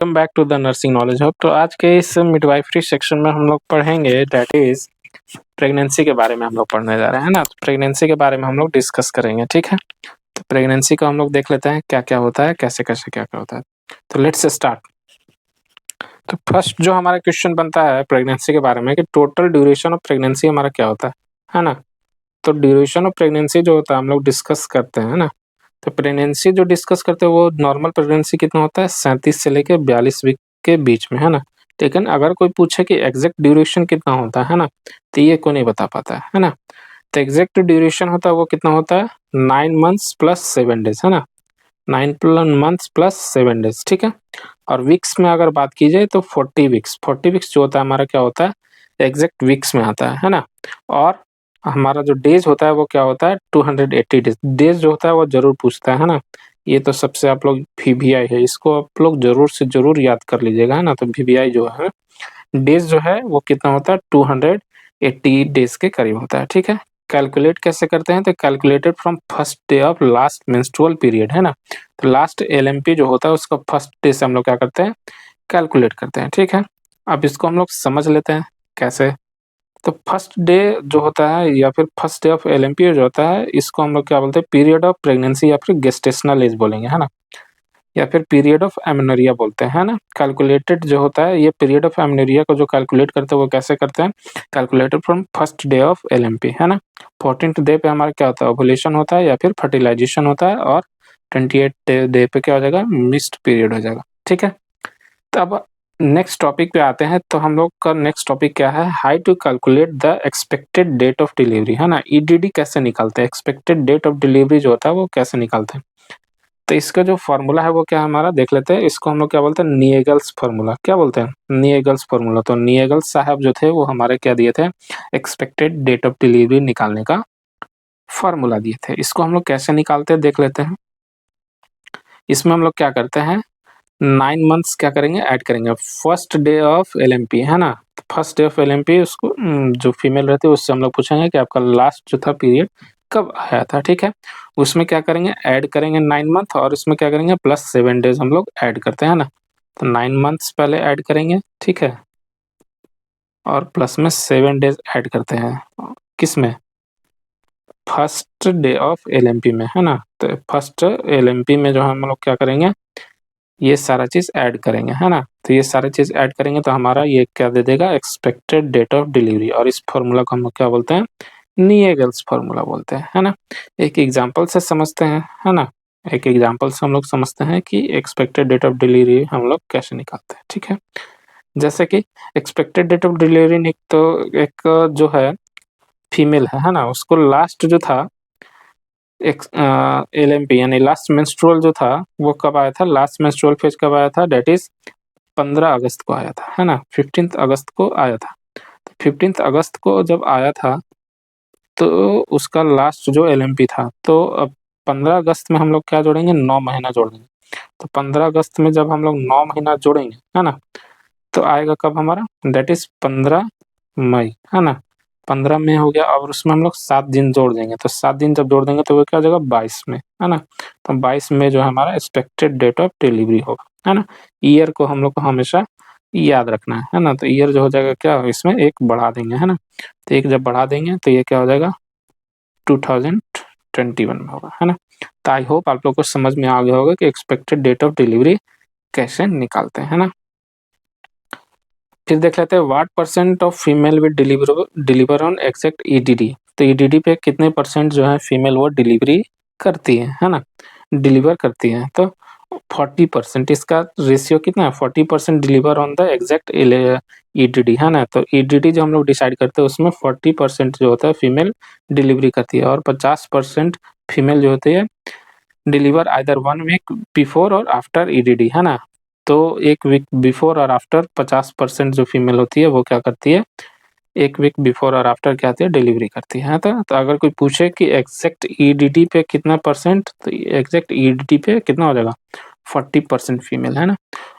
Welcome back to the nursing knowledge hub. तो आज के इस मिडवाइफरी सेक्शन में हम लोग पढ़ेंगे दैट इज प्रेगनेंसी के बारे में हम लोग पढ़ने जा रहे हैं ना। तो प्रेगनेंसी के बारे में हम लोग डिस्कस करेंगे, ठीक है। तो प्रेगनेंसी को हम लोग देख लेते हैं क्या क्या होता है, कैसे कैसे क्या क्या होता है। तो लेट्स स्टार्ट। तो फर्स्ट जो हमारा क्वेश्चन बनता है प्रेगनेंसी के बारे में कि टोटल ड्यूरेशन ऑफ प्रेगनेंसी हमारा क्या होता है ना। तो ड्यूरेशन ऑफ प्रेगनेंसी जो होता है हम लोग डिस्कस करते हैं ना। तो प्रेगनेंसी जो डिस्कस करते हैं वो नॉर्मल प्रेगनेंसी कितना होता है 37 से लेके 42 वीक के बीच में, है ना। लेकिन अगर कोई पूछे कि एग्जैक्ट ड्यूरेशन कितना होता है ना, तो ये कोई नहीं बता पाता है ना। तो एग्जैक्ट ड्यूरेशन होता है वो कितना होता है 9 मंथ्स प्लस 7 डेज, है ना। 9 मंथ्स प्लस 7 डेज, ठीक है। और वीक्स में अगर बात की जाए तो 40 वीक्स जो होता है हमारा क्या होता है एग्जैक्ट वीक्स में आता है ना। और हमारा जो डेज होता है वो क्या होता है 280 डेज। डेज जो होता है वो जरूर पूछता है ना। ये तो सबसे आप लोग वीवीआई है, इसको आप लोग जरूर से जरूर याद कर लीजिएगा, है ना। तो वीवीआई जो है डेज जो है वो कितना होता है 280 डेज के करीब होता है, ठीक है। कैलकुलेट कैसे करते हैं तो calculated from first day of last menstrual period, है ना। तो लास्ट एलएमपी जो होता है उसका फर्स्ट डे से हम लोग क्या करते हैं कैलकुलेट करते हैं, ठीक है। अब इसको हम लोग समझ लेते हैं कैसे। तो फर्स्ट डे जो होता है या फिर फर्स्ट डे ऑफ एलएमपी जो होता है इसको हम लोग क्या बोलते हैं पीरियड ऑफ प्रेगनेंसी या फिर गेस्टेशनल एज बोलेंगे, है ना। या फिर पीरियड ऑफ एमेनोरिया बोलते हैं, है ना। कैलकुलेटेड जो होता है ये पीरियड ऑफ एमेनोरिया को जो कैलकुलेट करते हैं वो कैसे करते हैं calculated from first day of LMP, है ना। 14th डे पे हमारा क्या होता है ओवुलेशन होता है या फिर फर्टिलाइजेशन होता है। और 28 डे पे क्या हो जाएगा मिस्ड पीरियड हो जाएगा, ठीक है। तो अब नेक्स्ट टॉपिक पे आते हैं। तो हम लोग का नेक्स्ट टॉपिक क्या है how to calculate the expected date of delivery, है ना। ईडीडी कैसे निकालते हैं एक्सपेक्टेड डेट ऑफ डिलीवरी जो होता है वो कैसे निकालते हैं। तो इसका जो फॉर्मूला है वो क्या है हमारा देख लेते हैं। इसको हम लोग क्या बोलते हैं निएगल्स फार्मूला, क्या बोलते हैं निएगल्स फार्मूला। तो निएगल्स साहब जो थे वो हमारे क्या दिए थे एक्सपेक्टेड डेट ऑफ डिलीवरी निकालने का फार्मूला दिए थे। इसको हम लोग कैसे निकालते हैं देख लेते हैं। इसमें हम लोग क्या करते हैं 9 मंथ्स क्या करेंगे ऐड करेंगे फर्स्ट डे ऑफ एलएमपी, है ना। फर्स्ट डे ऑफ एलएमपी उसको जो फीमेल रहती है उससे हम लोग पूछेंगे कि आपका लास्ट जो था पीरियड कब आया था, ठीक है। उसमें क्या करेंगे ऐड करेंगे 9 मंथ और इसमें क्या करेंगे प्लस 7 डेज हम लोग ऐड करते हैं ना। तो 9 मंथ्स पहले ऐड करेंगे, ठीक है। और प्लस में 7 डेज ऐड करते हैं किस में फर्स्ट डे ऑफ एलएमपी में, है ना। तो फर्स्ट एलएमपी में जो हम लोग क्या करेंगे ये सारा चीज ऐड करेंगे, है ना। तो ये सारा चीज ऐड करेंगे तो हमारा ये क्या दे देगा एक्सपेक्टेड डेट ऑफ डिलीवरी। और इस फॉर्मूला को हम लोग क्या बोलते हैं निएगल्स फॉर्मूला बोलते हैं, है ना। एक एग्जांपल से समझते हैं, है ना। एक एग्जांपल से हम लोग समझते हैं कि एक्सपेक्टेड डेट ऑफ डिलीवरी हम लोग कैसे निकालते हैं, ठीक है। जैसे कि एक्सपेक्टेड डेट ऑफ डिलीवरी तो एक जो है फीमेल है ना, उसको लास्ट जो था एक एलएमपी यानी लास्ट मेंस्ट्रुअल जो था वो कब आया था लास्ट मेंस्ट्रुअल फेज कब आया था डेट इज 15 अगस्त को आया था, है ना। 15 अगस्त को आया था। तो 15 अगस्त को जब आया था तो उसका लास्ट जो एलएमपी था। तो अब 15 अगस्त में हम लोग क्या जोड़ेंगे 9 महीना जोड़ेंगे। तो 15 अगस्त में जब हम लोग 9 महीना जोड़ेंगे, है ना, तो आएगा कब हमारा दैट इज 15 मई, है ना। 15 में हो गया और उसमें हम लोग 7 दिन जोड़ देंगे। तो 7 दिन जब जोड़ देंगे तो वो क्या हो जाएगा 22 में, है ना। तो 22 में जो है हमारा एक्सपेक्टेड डेट ऑफ डिलीवरी होगा, है ना। ईयर को हम लोग को हमेशा याद रखना है ना। तो ईयर जो हो जाएगा क्या इसमें एक बढ़ा देंगे, है ना। तो एक जब बढ़ा देंगे तो ये क्या हो जाएगा 2021 में होगा, है ना। तो आई होप आप लोग को समझ में आ गया होगा कि एक्सपेक्टेड डेट ऑफ डिलीवरी कैसे निकालते हैं, है ना। फिर देख लेते हैं what percent of female will deliver on exact EDD. तो ईडीडी पे कितने परसेंट जो है फीमेल वो डिलीवरी करती है ना, डिलीवर करती है। तो 40% इसका रेशियो कितना है 40% deliver on the exact EDD, है ना। तो ईडीडी जो हम लोग डिसाइड करते हैं उसमें 40% जो होता है फीमेल डिलीवरी करती है और 50% फीमेल जो होती है डिलीवर आइदर 1 वीक बिफोर और आफ्टर ईडीडी, है ना। तो 1 वीक बिफोर और आफ्टर 50% जो फीमेल होती है वो क्या करती है 1 वीक बिफोर और आफ्टर क्या आती है डिलीवरी करती है। तो अगर कोई पूछे कि एग्जैक्ट ईडीडी पे कितना परसेंट तो एग्जैक्ट ईडीडी पे कितना हो जाएगा 40% फीमेल, है ना।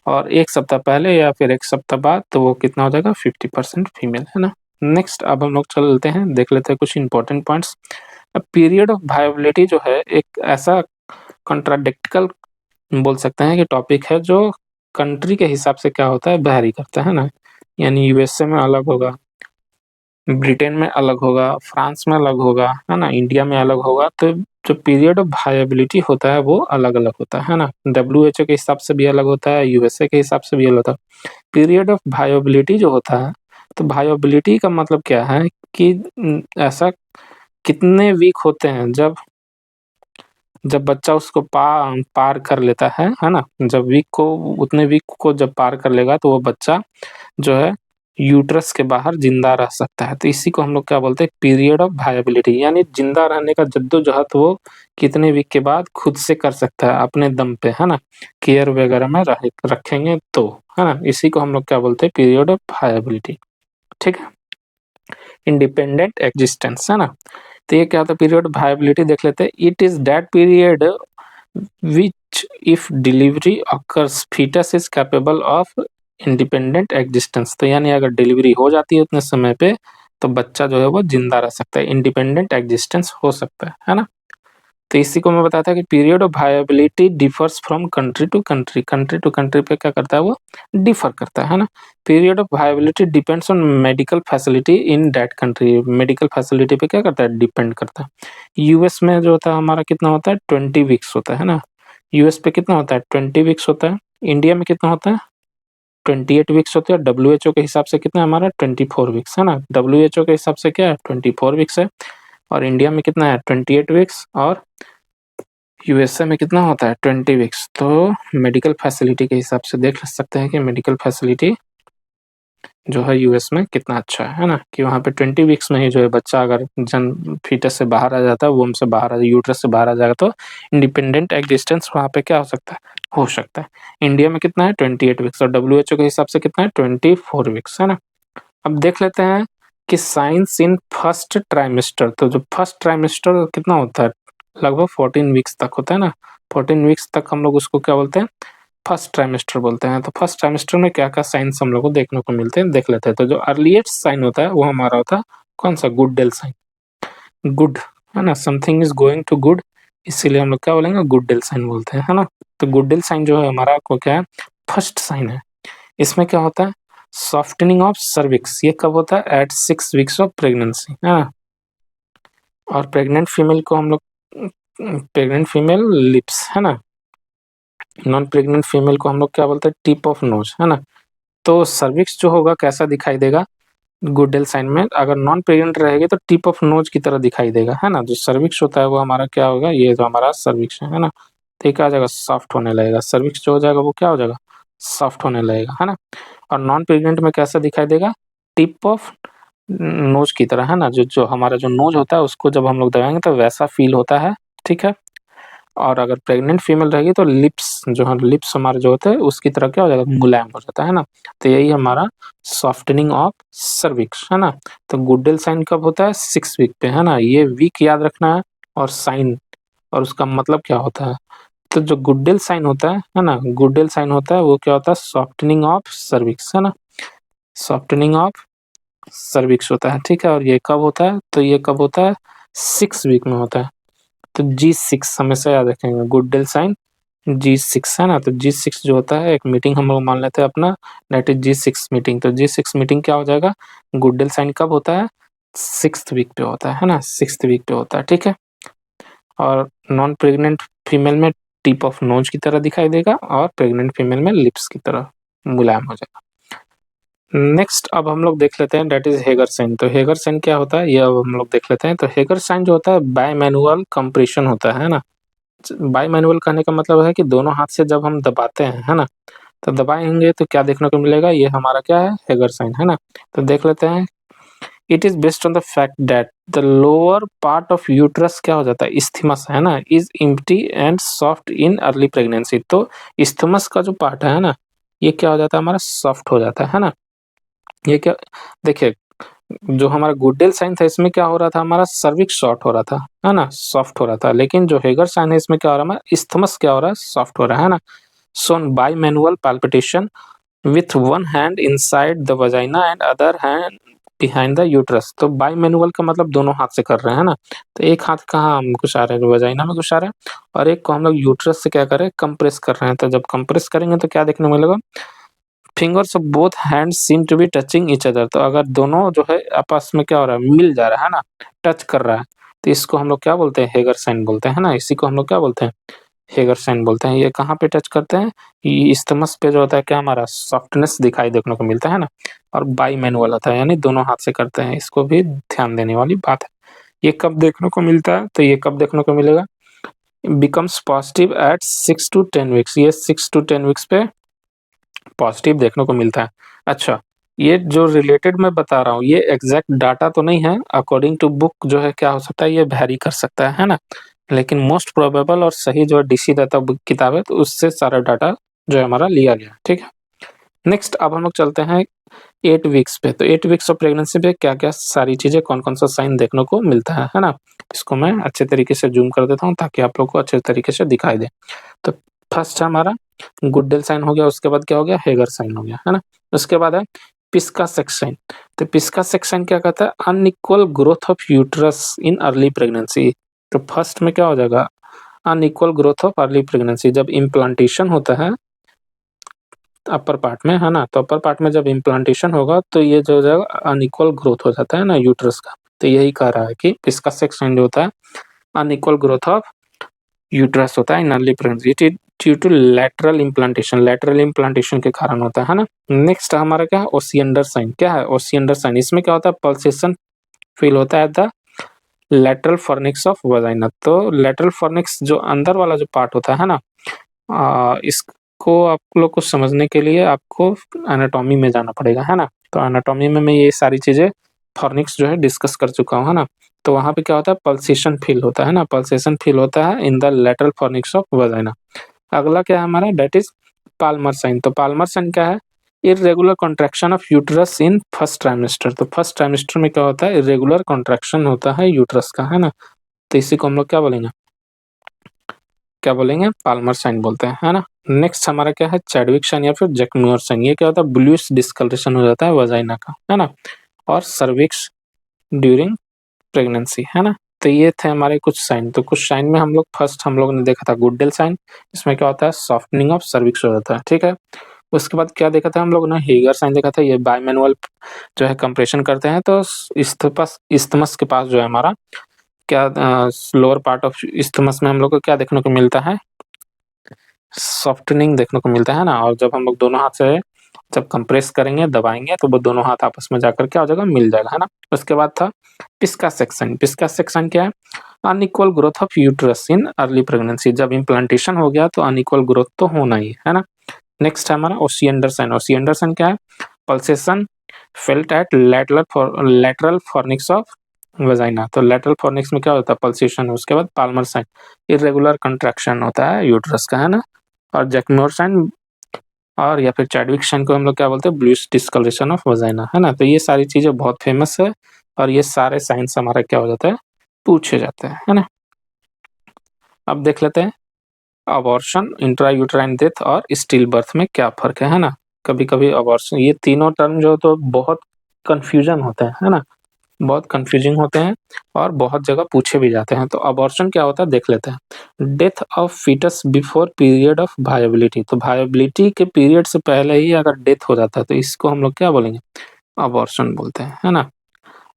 और 1 सप्ताह पहले या फिर 1 सप्ताह बाद तो वो कितना हो जाएगा 50% फीमेल, है ना। नेक्स्ट अब हम लोग चलते हैं देख लेते हैं कुछ इंपॉर्टेंट पॉइंट्स। अब पीरियड ऑफ वायबिलिटी जो है एक ऐसा कॉन्ट्राडिक्टिकल बोल सकते हैं कि टॉपिक है जो कंट्री के हिसाब से क्या होता है, वैरी करता है ना। यानी यूएसए में अलग होगा, ब्रिटेन में अलग होगा, फ्रांस में अलग होगा, है ना, इंडिया में अलग होगा। तो जो पीरियड ऑफ वायबिलिटी होता है वो अलग-अलग होता है ना। डब्ल्यूएचओ के हिसाब से भी अलग होता है, यूएसए के हिसाब से भी अलग होता है। पीरियड ऑफ वायबिलिटी जो होता है, तो वायबिलिटी का मतलब क्या है कि ऐसा कितने वीक होते हैं जब बच्चा उसको पार कर लेता है ना? जब वीक को उतने वीक को जब पार कर लेगा तो वो बच्चा जो है यूट्रस के बाहर जिंदा रह सकता है। तो इसी को हम लोग क्या बोलते हैं, पीरियड ऑफ वायबिलिटी। यानी जिंदा रहने का जद्दोजहद वो कितने वीक के बाद खुद से कर सकता है अपने दम पे, है ना, केयर वगैरह में रखेंगे तो, है ना। इसी को हम लोग क्या बोलते हैं, पीरियड ऑफ वायबिलिटी। ठीक है, इंडिपेंडेंट एग्जिस्टेंस, है ना। तो ये क्या होता है, पीरियड ऑफ वायबिलिटी देख लेते हैं। It is that period which if delivery occurs fetus is capable of independent existence. तो यानी अगर डिलीवरी हो जाती है उतने समय पे तो बच्चा जो है वो जिंदा रह सकता है, इंडिपेंडेंट एग्जिस्टेंस हो सकता है ना। तो इसी को मैं बताता कि period of viability differs from country to country. Country to country पे क्या करता है, वो डिफर करता है ना। Period of viability depends on medical facility in that country. Medical facility पे क्या करता है, डिपेंड करता है। यूएस में जो होता है हमारा कितना होता है, 20 वीक्स होता है ना। यूएस पे कितना होता है, 20 वीक्स होता है। इंडिया में कितना होता है, 28 वीक्स होते हैं। डब्ल्यूएचओ के हिसाब से कितना है हमारा, 24 वीक्स, है ना। डब्ल्यूएचओ के हिसाब से क्या है, 24 वीक्स है। और इंडिया में कितना है, 28 वीक्स। और यूएसए में कितना होता है, 20 वीक्स। तो मेडिकल फैसिलिटी के हिसाब से देख सकते हैं कि मेडिकल फैसिलिटी जो है यूएस में कितना अच्छा है ना, कि वहाँ पे 20 वीक्स में ही जो है बच्चा अगर जन्म फीटस से बाहर आ जाता है, वोम से बाहर आ जाए, यूट्रस से बाहर आ जाएगा तो इंडिपेंडेंट एग्जिस्टेंस वहाँ पे क्या हो सकता है, हो सकता है। इंडिया में कितना है, 28 वीक्स। और डब्ल्यूएचओ के हिसाब से कितना है, 24 वीक्स, है ना। अब देख लेते हैं कि साइंस इन फर्स्ट ट्राइमेस्टर। तो जो फर्स्ट ट्राइमेस्टर कितना होता है, लगभग 14 वीक्स तक होता है ना। 14 वीक्स तक हम लोग उसको क्या बोलते हैं, फर्स्ट ट्राइमेस्टर बोलते हैं। तो फर्स्ट ट्राइमेस्टर में क्या क्या साइंस हम लोग को देखने को मिलते हैं, देख लेते हैं। तो जो अर्लीस्ट साइन होता है वो हमारा होता है कौन सा, गुड डेल साइन। गुड, है ना, something is going to good, इसीलिए हम लोग क्या बोलेंगे, गुड डेल साइन बोलते हैं, है ना। तो गुड डेल साइन जो है हमारा को क्या है, फर्स्ट साइन है। इसमें क्या होता है, सॉफ्टनिंग ऑफ सर्विक्स। ये कब होता है, एट 6 वीक्स ऑफ प्रेगनेंसी, है ना। और प्रेग्नेंट फीमेल को हम लोग, प्रेग्नेंट फीमेल लिप्स, है ना। नॉन प्रेग्नेंट फीमेल को हम लोग क्या बोलते हैं, टिप ऑफ नोज, है ना। तो सर्विक्स जो होगा कैसा दिखाई देगा, गुडेल साइन में अगर नॉन प्रेग्नेंट रहेगी तो टिप ऑफ नोज की तरह दिखाई देगा, है ना। जो सर्विक्स होता है वो हमारा क्या होगा, ये जो हमारा सर्विक्स है ना, तो ये क्या हो जाएगा, सॉफ्ट होने लगेगा। सर्विक्स जो हो जाएगा वो क्या हो जाएगा, सॉफ्ट होने लगेगा, है ना। और नॉन प्रेग्नेंट में कैसा दिखाई देगा, टिप ऑफ नोज की तरह, है ना। जो जो हमारा जो नोज होता है उसको जब हम लोग दबाएंगे तो वैसा फील होता है, ठीक है। और अगर प्रेग्नेंट फीमेल रहेगी तो लिप्स जो है, लिप्स हमारे जो होते हैं उसकी तरह क्या हो जाएगा, मुलायम हो जाता है ना। तो यही हमारा सॉफ्टनिंग ऑफ सर्विक्स, है ना। तो गुडेल साइन कब होता है, 6 वीक पे, है ना। ये वीक याद रखना है और साइन, और उसका मतलब क्या होता है। तो जो गुडेल साइन होता है ना, गुडेल साइन होता है वो क्या होता है, सॉफ्टनिंग ऑफ सर्विक्स, है ना। सॉफ्टनिंग ऑफ सर्विक्स होता है, ठीक है। और ये कब होता है, तो ये कब होता है, 6 वीक में होता है। तो G6 हमेशा याद रखेंगे, गुडेल साइन G6, है ना। तो G6 जो होता है, एक मीटिंग हम लोग मान लेते हैं अपना, दैट इज G6 मीटिंग। तो G6 मीटिंग क्या हो जाएगा, गुडेल साइन कब होता है, 6th वीक पे होता है ना, 6th वीक पे होता है, ठीक है। और नॉन प्रेग्नेंट फीमेल में टिप ऑफ नोज की तरह दिखाई देगा, और प्रेग्नेंट फीमेल में लिप्स की तरह मुलायम हो जाएगा। नेक्स्ट अब हम लोग देख लेते हैं, दैट इज हेगर साइन। तो हेगर साइन क्या होता है, ये अब हम लोग देख लेते हैं। तो हेगर साइन जो होता है बायमैनुअल कंप्रेशन होता है ना। बायमैनुअल कहने का मतलब है कि दोनों हाथ से जब हम दबाते हैं, है ना, तो दबाएंगे तो क्या देखने को मिलेगा, ये हमारा क्या है, हेगर साइन, है ना। तो देख लेते हैं, it is based on the fact that the lower part of uterus क्या हो जाता है, इस्थमस, है ना, is empty and soft in early pregnancy. तो इस्थमस का जो पार्ट है ना, ये क्या हो जाता है, हमारा सॉफ्ट हो जाता है ना। ये क्या, देखिए, जो हमारा गुडेल साइन था इसमें क्या हो रहा था, हमारा सर्विक्स शॉर्ट हो रहा था, है ना, सॉफ्ट हो रहा था। लेकिन जो हेगर साइन है इसमें क्या हो रहा है, हमारा इस्थमस क्या हो रहा है, सॉफ्ट हो रहा है ना। Shown by manual palpitation with one hand inside the vagina and other hand behind the uterus. तो बाई मैनुअल का मतलब दोनों हाथ से कर रहे हैं ना, तो एक हाथ कहाँ हम घुसा रहे हैं, वजाइना में घुसा रहे हैं, और एक को हम लोग यूट्रस से क्या कर रहे हैं, कंप्रेस कर रहे हैं। तो जब कंप्रेस करेंगे तो क्या देखने को मिलेगा, fingers of both hands seem to be touching each other. तो अगर दोनों जो है आपस में क्या हो रहा है, मिल जा रहा है ना, टच कर रहा है, तो इसको हम लोग क्या बोलते हैं, हेगर साइन बोलते हैं ना। इसी को हम लोग क्या बोलते हैं, हेगर साइन बोलते हैं। ये कहाँ पे टच करते हैं, ये इस्थमस पे जो होता है क्या, हमारा सॉफ्टनेस दिखाई देखने को मिलता है ना। और बाई मैनुअल होता है, यानी दोनों हाथ से करते हैं। इसको भी ध्यान देने वाली बात है। ये कब देखने को मिलता है, तो ये कब देखने को मिलेगा, becomes positive at 6 to 10 weeks. ये 6 to 10 वीक्स पे पॉजिटिव देखने को मिलता है। अच्छा, ये जो रिलेटेड मैं बता रहा हूँ, ये एग्जैक्ट डाटा तो नहीं है, अकॉर्डिंग टू बुक जो है क्या हो सकता है, ये वैरी कर सकता है ना। लेकिन मोस्ट प्रोबेबल और सही जो है डीसी दत्ता बुक किताब है, तो उससे सारा डाटा जो है हमारा लिया गया, ठीक है। नेक्स्ट अब हम लोग चलते हैं 8 वीक्स पे। तो 8 वीक्स ऑफ प्रेगनेंसी पे क्या क्या सारी चीजें, कौन कौन सा साइन देखने को मिलता है ना। इसको मैं अच्छे तरीके से जूम कर देता हूँ ताकि आप लोग को अच्छे तरीके से दिखाई दे। तो फर्स्ट है हमारा गुडेल साइन हो गया, उसके बाद क्या हो गया, हेगर साइन हो गया, है ना। उसके बाद है पिस्का सेक्शन। तो पिस्का सेक्शन क्या कहता है, unequal growth of uterus in early pregnancy. तो फर्स्ट में क्या हो जाएगा, unequal growth of early pregnancy. जब इम्प्लांटेशन होता है अपर पार्ट में, है ना, तो अपर पार्ट में जब इम्प्लांटेशन होगा तो ये जो हो जाएगा, अनइक्वल ग्रोथ हो जाता है ना यूट्रस का। तो यही कह रहा है कि पिस्का सेक्शन जो होता है, अनइक्वल ग्रोथ ऑफ यूट्रस होता है in early pregnancy due to lateral implantation. Lateral implantation के कारण होता है ना। नेक्स्ट हमारा क्या है, ओसिएंडर साइन। क्या है ओसिएंडर साइन, इसमें क्या होता है, पल्सेशन फील होता है the lateral fornix of vagina. तो लैटरल फॉर्निक्स जो अंदर वाला जो पार्ट होता है ना, इसको आप लोग को समझने के लिए आपको एनाटॉमी में जाना पड़ेगा, है ना। तो एनाटॉमी में मैं ये सारी चीजें फॉर्निक्स जो है डिस्कस कर चुका हूँ, है ना। तो वहाँ पे क्या होता है, पल्सेशन फील होता है ना, पल्सेशन फील होता है in the lateral fornix of vagina. अगला क्या है हमारा, डेट इज पाल्मर साइन। तो पाल्मर साइन क्या है, irregular contraction of uterus in first trimester. तो फर्स्ट ट्राइमेस्टर में क्या होता है, इरेगुलर कॉन्ट्रैक्शन होता है यूट्रस का, है ना। तो इसी को हम लोग क्या बोलेंगे, क्या बोलेंगे, पाल्मर साइन बोलते हैं, है ना। नेक्स्ट हमारा क्या है, चैडविक साइन या फिर जैकम्यूर साइन। ये क्या होता है, ब्लूइश डिस्कलरेशन हो जाता है वजाइना का, है ना। और सर्विक्स ड्यूरिंग प्रेगनेंसी, है ना। तो ये थे हमारे कुछ साइन। तो कुछ साइन में हम लोग फर्स्ट हम लोग ने देखा था गुडेल साइन। इसमें क्या होता है, सॉफ्टनिंग ऑफ सर्विक्स हो जाता है, ठीक है। उसके बाद क्या देखा था हम लोग ने, हेगर साइन देखा था। ये बायमैनुअल जो है कंप्रेशन करते हैं तो इस्थमस के पास जो है हमारा क्या, लोअर पार्ट ऑफ इस्थमस में हम लोग को क्या देखने को मिलता है, सॉफ्टनिंग देखने को मिलता है ना। और जब हम लोग दोनों हाथ से जब कंप्रेस करेंगे, दबाएंगे, तो वो दोनों हाथ आपस में जाकर क्या हो जाएगा, मिल जाएगा, है ना। उसके बाद था पिस्का सेक्शन। पिस्का सेक्शन क्या है, unequal growth of uterus in early pregnancy. जब इम्प्लांटेशन हो गया तो अनइक्वल ग्रोथ तो होना ही है ना। नेक्स्ट है हमारा ओसिएंडर साइन। ओसिएंडर साइन क्या है, pulsation felt at lateral fornix of vagina. तो लैटरल फॉर्निक्स में क्या होता है, पल्सेशन। उसके बाद पाल्मर साइन, इरेगुलर कंट्रैक्शन होता है यूट्रस का, है ना। और जैकम्योर साइन और या फिर चैडविक साइन को हम लोग क्या बोलते हैं, ब्लूइश डिस्कलरेशन ऑफ वजाइना, है ना। तो ये सारी चीजें बहुत फेमस है और ये सारे साइंस हमारा क्या हो जाता है, पूछे जाते हैं, है ना। अब देख लेते हैं अबॉर्शन, इंट्रायूट्राइन डेथ और स्टिल बर्थ में क्या फर्क है ना। कभी कभी अबॉर्शन, ये तीनों टर्म जो तो बहुत कंफ्यूजन होते हैं, है ना, बहुत कंफ्यूजिंग होते हैं और बहुत जगह पूछे भी जाते हैं। तो अबॉर्शन क्या होता है देख लेते हैं, death of fetus before period of viability. तो वायबिलिटी के पीरियड से पहले ही अगर डेथ हो जाता है तो इसको हम लोग क्या बोलेंगे, अबॉर्शन बोलते हैं, है ना।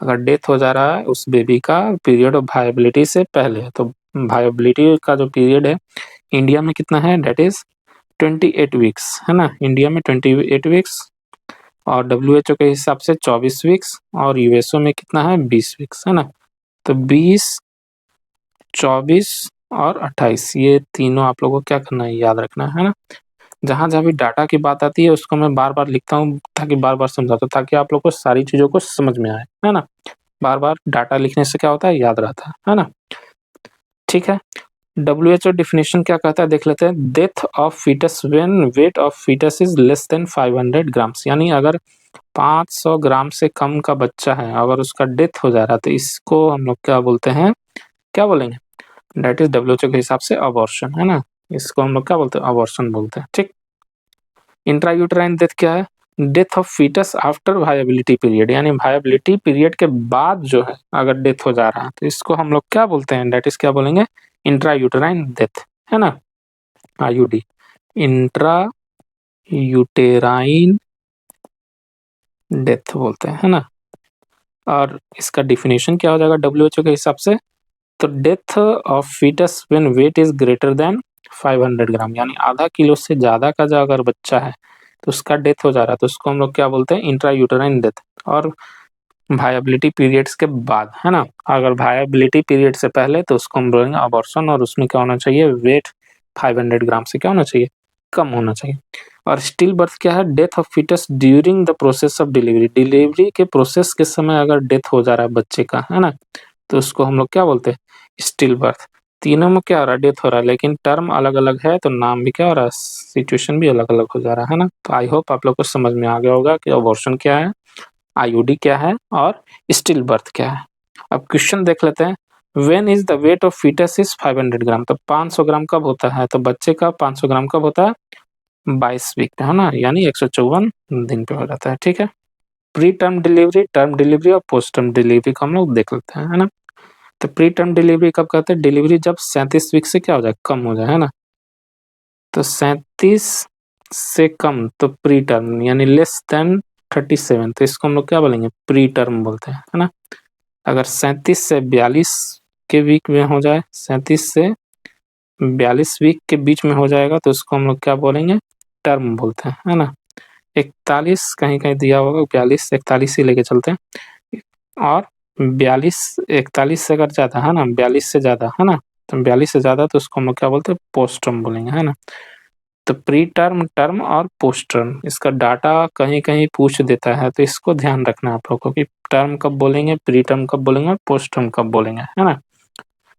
अगर डेथ हो जा रहा है उस बेबी का पीरियड ऑफ वायबिलिटी से पहले, तो वायबिलिटी का जो पीरियड है इंडिया में कितना है, डेट इज 28 वीक्स, है ना। इंडिया में 28 वीक्स और WHO के हिसाब से 24 वीक्स और यूएसओ में कितना है, 20 वीक्स, है ना। तो 20, 24 और 28, ये तीनों आप लोगों को क्या करना है, याद रखना है ना। जहां जहां भी डाटा की बात आती है उसको मैं बार बार लिखता हूँ ताकि बार बार समझाता हूँ, ताकि आप लोग को सारी चीजों को समझ में आए, है ना। बार बार डाटा लिखने से क्या होता है, याद रहता है ना। ठीक है, WHO डिफिनेशन क्या कहता है देख लेते हैं, death of fetus when weight of fetus is less than 500 grams. यानी अगर 500 ग्राम से कम का बच्चा है, अगर उसका डेथ हो जा रहा है तो इसको हम लोग क्या बोलते हैं, क्या बोलेंगे, डेट इज WHO के हिसाब से अबॉर्शन, है ना। इसको हम लोग क्या बोलते हैं, अबॉर्शन बोलते हैं, ठीक। इंट्रायूटेराइन डेथ क्या है, death of fetus after viability period, यानी वायबिलिटी पीरियड के बाद जो है अगर डेथ हो जा रहा है तो इसको हम लोग क्या बोलते हैं, डेट इज क्या बोलेंगे, इंट्रा यूटेराइन डेथ, है ना, आईयूडी, इंट्रा यूटेराइन डेथ बोलते हैं, है ना। और इसका डिफिनेशन क्या हो जाएगा डब्ल्यूएचओ के हिसाब से, तो death of fetus when weight is greater than 500 gram, यानी आधा किलो से ज़्यादा का जो अगर बच्चा है तो उसका डेथ हो जा रहा है तो उसको हम लोग क्या बोलते हैं, इंट्रा यूटेराइन डेथ। और वायबिलिटी पीरियड्स के बाद, है ना, अगर वायबिलिटी पीरियड से पहले तो उसको हम बोलेंगे अबॉर्शन, और उसमें क्या होना चाहिए, वेट 500 ग्राम से क्या होना चाहिए, कम होना चाहिए। और स्टिल बर्थ क्या है, death of fetus during the process of delivery, delivery के प्रोसेस के समय अगर डेथ हो जा रहा है बच्चे का, है ना, तो उसको हम लोग क्या बोलते हैं, स्टिल बर्थ। तीनों में क्या हो रहा है, डेथ हो रहा है, लेकिन टर्म अलग अलग है तो नाम भी क्या हो रहा है, सिचुएशन भी अलग अलग हो जा रहा है ना। तो आई होप आप लोग को समझ में आ गया होगा कि अबॉर्शन क्या है, आईयूडी क्या है और स्टिल बर्थ क्या है। अब क्वेश्चन देख लेते हैं, when is the weight of fetus is 500 gram, तो 500 ग्राम कब होता है, तो बच्चे का 500 ग्राम कब होता है, 22 वीक है ना, यानी 154 दिन पे हो जाता है, ठीक है। Pre term delivery, term delivery और पोस्ट टर्म डिलीवरी को हम लोग देख लेते हैं, है ना। तो प्री टर्म डिलीवरी कब कहते हैं, डिलीवरी जब 37 वीक से क्या हो जाए, कम हो जाए, है ना। तो 37 से कम तो प्री टर्म, यानी लेस देन 37, तो इसको हम लोग क्या बोलेंगे, प्री टर्म बोलते हैं, है ना। अगर 37 से 42 के वीक में हो जाए, 37 से 42 वीक के बीच में हो जाएगा तो उसको हम लोग क्या बोलेंगे, टर्म बोलते हैं, है ना। 41 कहीं कहीं दिया होगा, 42 41 ही लेके चलते हैं, और 42 41 से अगर ज़्यादा है ना, 42 से ज़्यादा है ना, तो 42 से ज़्यादा तो उसको हम लोग क्या बोलते हैं, पोस्ट टर्म बोलेंगे, है ना। तो प्री टर्म, टर्म और पोस्ट टर्म, इसका डाटा कहीं कहीं पूछ देता है तो इसको ध्यान रखना आप लोगों को कि टर्म कब बोलेंगे, प्री टर्म कब बोलेंगे और पोस्ट टर्म कब बोलेंगे, है ना।